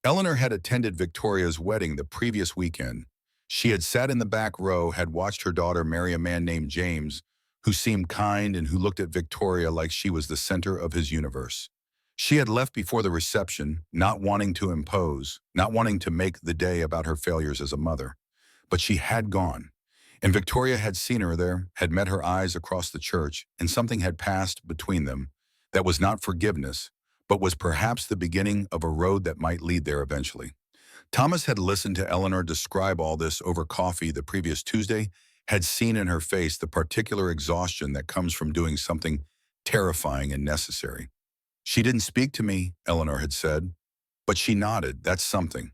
[SPEAKER 1] Eleanor had attended Victoria's wedding the previous weekend. She had sat in the back row, had watched her daughter marry a man named James, who seemed kind and who looked at Victoria like she was the center of his universe. She had left before the reception, not wanting to impose, not wanting to make the day about her failures as a mother. But she had gone. And Victoria had seen her there, had met her eyes across the church, and something had passed between them that was not forgiveness, but was perhaps the beginning of a road that might lead there eventually. Thomas had listened to Eleanor describe all this over coffee the previous Tuesday, had seen in her face the particular exhaustion that comes from doing something terrifying and necessary. She didn't speak to me, Eleanor had said, but she nodded. That's something.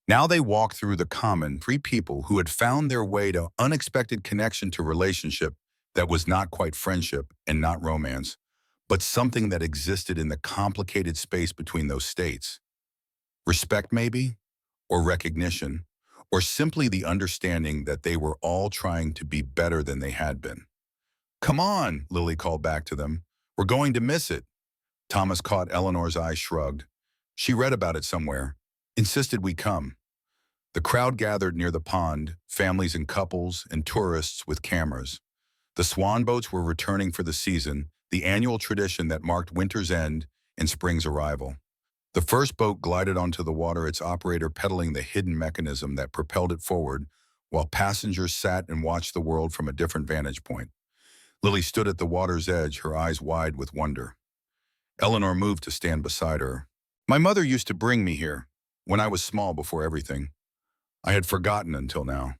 [SPEAKER 1] Now they walked through the common, three people who had found their way to unexpected connection to relationship that was not quite friendship and not romance, but something that existed in the complicated space between those states. Respect, maybe, or recognition, or simply the understanding that they were all trying to be better than they had been. Come on, Lily called back to them. We're going to miss it. Thomas caught Eleanor's eye, shrugged. She read about it somewhere, insisted we come. The crowd gathered near the pond, families and couples and tourists with cameras. The swan boats were returning for the season, the annual tradition that marked winter's end and spring's arrival. The first boat glided onto the water, its operator pedaling the hidden mechanism that propelled it forward, while passengers sat and watched the world from a different vantage point. Lily stood at the water's edge, her eyes wide with wonder. Eleanor moved to stand beside her. My mother used to bring me here, when I was small, before everything. I had forgotten until now.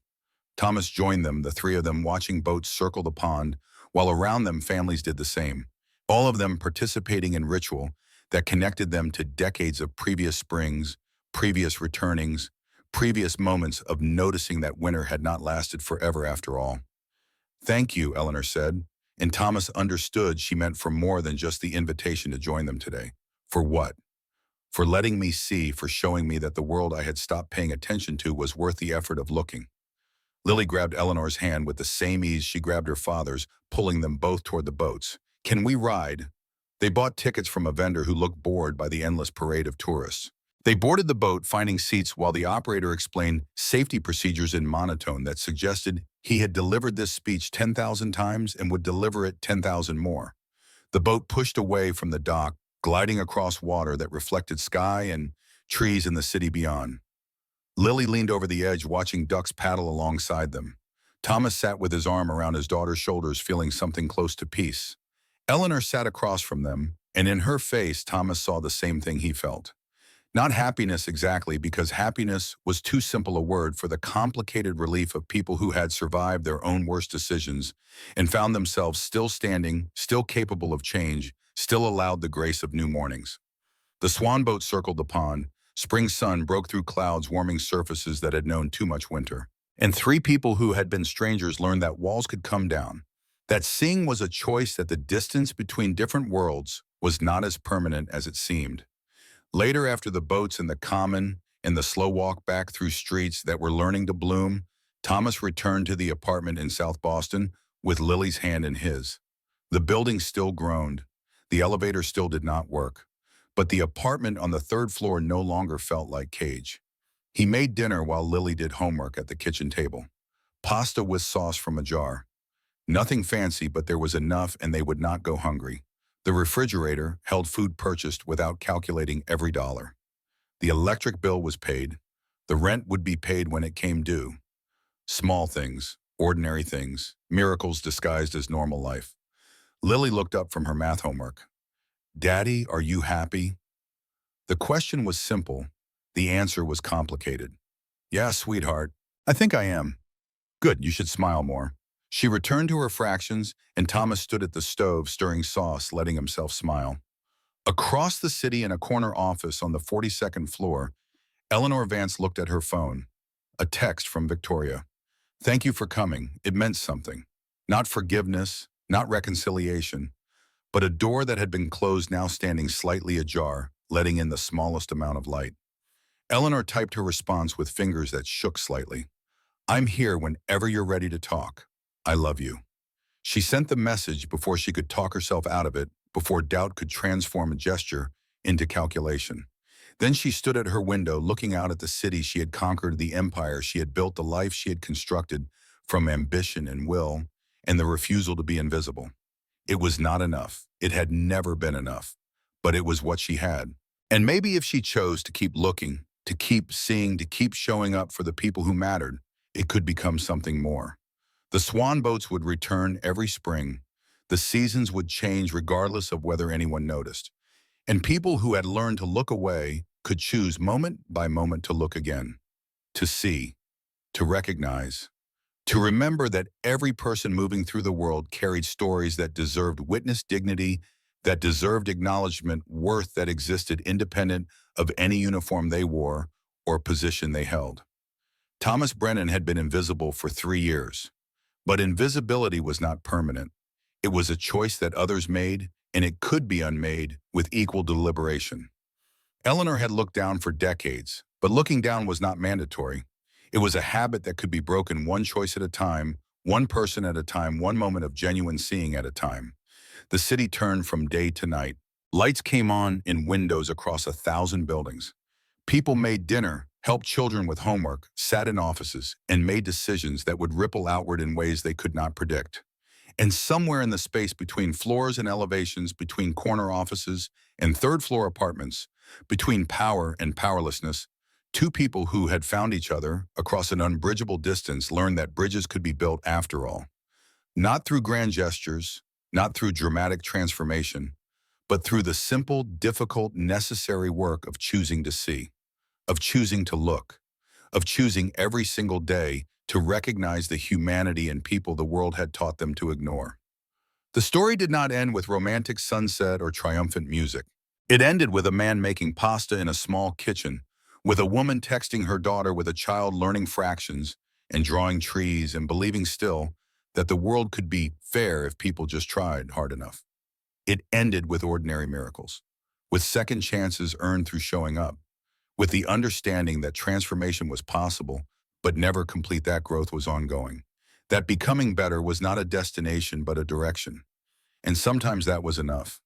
[SPEAKER 1] Thomas joined them, the three of them watching boats circle the pond, while around them families did the same, all of them participating in ritual that connected them to decades of previous springs, previous returnings, previous moments of noticing that winter had not lasted forever after all. Thank you, Eleanor said, and Thomas understood she meant for more than just the invitation to join them today. For what? For letting me see, for showing me that the world I had stopped paying attention to was worth the effort of looking. Lily grabbed Eleanor's hand with the same ease she grabbed her father's, pulling them both toward the boats. Can we ride? They bought tickets from a vendor who looked bored by the endless parade of tourists. They boarded the boat, finding seats while the operator explained safety procedures in monotone that suggested he had delivered this speech 10,000 times and would deliver it 10,000 more. The boat pushed away from the dock, gliding across water that reflected sky and trees in the city beyond. Lily leaned over the edge, watching ducks paddle alongside them. Thomas sat with his arm around his daughter's shoulders, feeling something close to peace. Eleanor sat across from them, and in her face, Thomas saw the same thing he felt. Not happiness exactly, because happiness was too simple a word for the complicated relief of people who had survived their own worst decisions and found themselves still standing, still capable of change, still allowed the grace of new mornings. The swan boat circled the pond. Spring sun broke through clouds, warming surfaces that had known too much winter. And three people who had been strangers learned that walls could come down, that seeing was a choice, that the distance between different worlds was not as permanent as it seemed. Later, after the boats and the common and the slow walk back through streets that were learning to bloom, Thomas returned to the apartment in South Boston with Lily's hand in his. The building still groaned. The elevator still did not work. But the apartment on the third floor no longer felt like cage. He made dinner while Lily did homework at the kitchen table. Pasta with sauce from a jar. Nothing fancy, but there was enough and they would not go hungry. The refrigerator held food purchased without calculating every dollar. The electric bill was paid. The rent would be paid when it came due. Small things, ordinary things, miracles disguised as normal life. Lily looked up from her math homework. Daddy, are you happy? The question was simple. The answer was complicated. Yeah, sweetheart. I think I am. Good, you should smile more. She returned to her fractions, and Thomas stood at the stove stirring sauce, letting himself smile. Across the city in a corner office on the 42nd floor, Eleanor Vance looked at her phone. A text from Victoria. Thank you for coming. It meant something. Not forgiveness, not reconciliation, but a door that had been closed now standing slightly ajar, letting in the smallest amount of light. Eleanor typed her response with fingers that shook slightly. I'm here whenever you're ready to talk. I love you. She sent the message before she could talk herself out of it, before doubt could transform a gesture into calculation. Then she stood at her window looking out at the city she had conquered, the empire she had built, the life she had constructed from ambition and will, and the refusal to be invisible. It was not enough. It had never been enough. But it was what she had. And maybe if she chose to keep looking, to keep seeing, to keep showing up for the people who mattered, it could become something more. The swan boats would return every spring. The seasons would change regardless of whether anyone noticed. And people who had learned to look away could choose moment by moment to look again, to see, to recognize, to remember that every person moving through the world carried stories that deserved witness, dignity, that deserved acknowledgement, worth that existed independent of any uniform they wore or position they held. Thomas Brennan had been invisible for 3 years, but invisibility was not permanent. It was a choice that others made, and it could be unmade with equal deliberation. Eleanor had looked down for decades, but looking down was not mandatory. It was a habit that could be broken one choice at a time, one person at a time, one moment of genuine seeing at a time. The city turned from day to night. Lights came on in windows across 1,000 buildings. People made dinner, helped children with homework, sat in offices, and made decisions that would ripple outward in ways they could not predict. And somewhere in the space between floors and elevations, between corner offices and third-floor apartments, between power and powerlessness, two people who had found each other across an unbridgeable distance learned that bridges could be built after all. Not through grand gestures, not through dramatic transformation, but through the simple, difficult, necessary work of choosing to see, of choosing to look, of choosing every single day to recognize the humanity in people the world had taught them to ignore. The story did not end with romantic sunset or triumphant music. It ended with a man making pasta in a small kitchen, with a woman texting her daughter, with a child learning fractions and drawing trees and believing still that the world could be fair if people just tried hard enough. It ended with ordinary miracles, with second chances earned through showing up, with the understanding that transformation was possible, but never complete, that growth was ongoing, that becoming better was not a destination but a direction. And sometimes that was enough.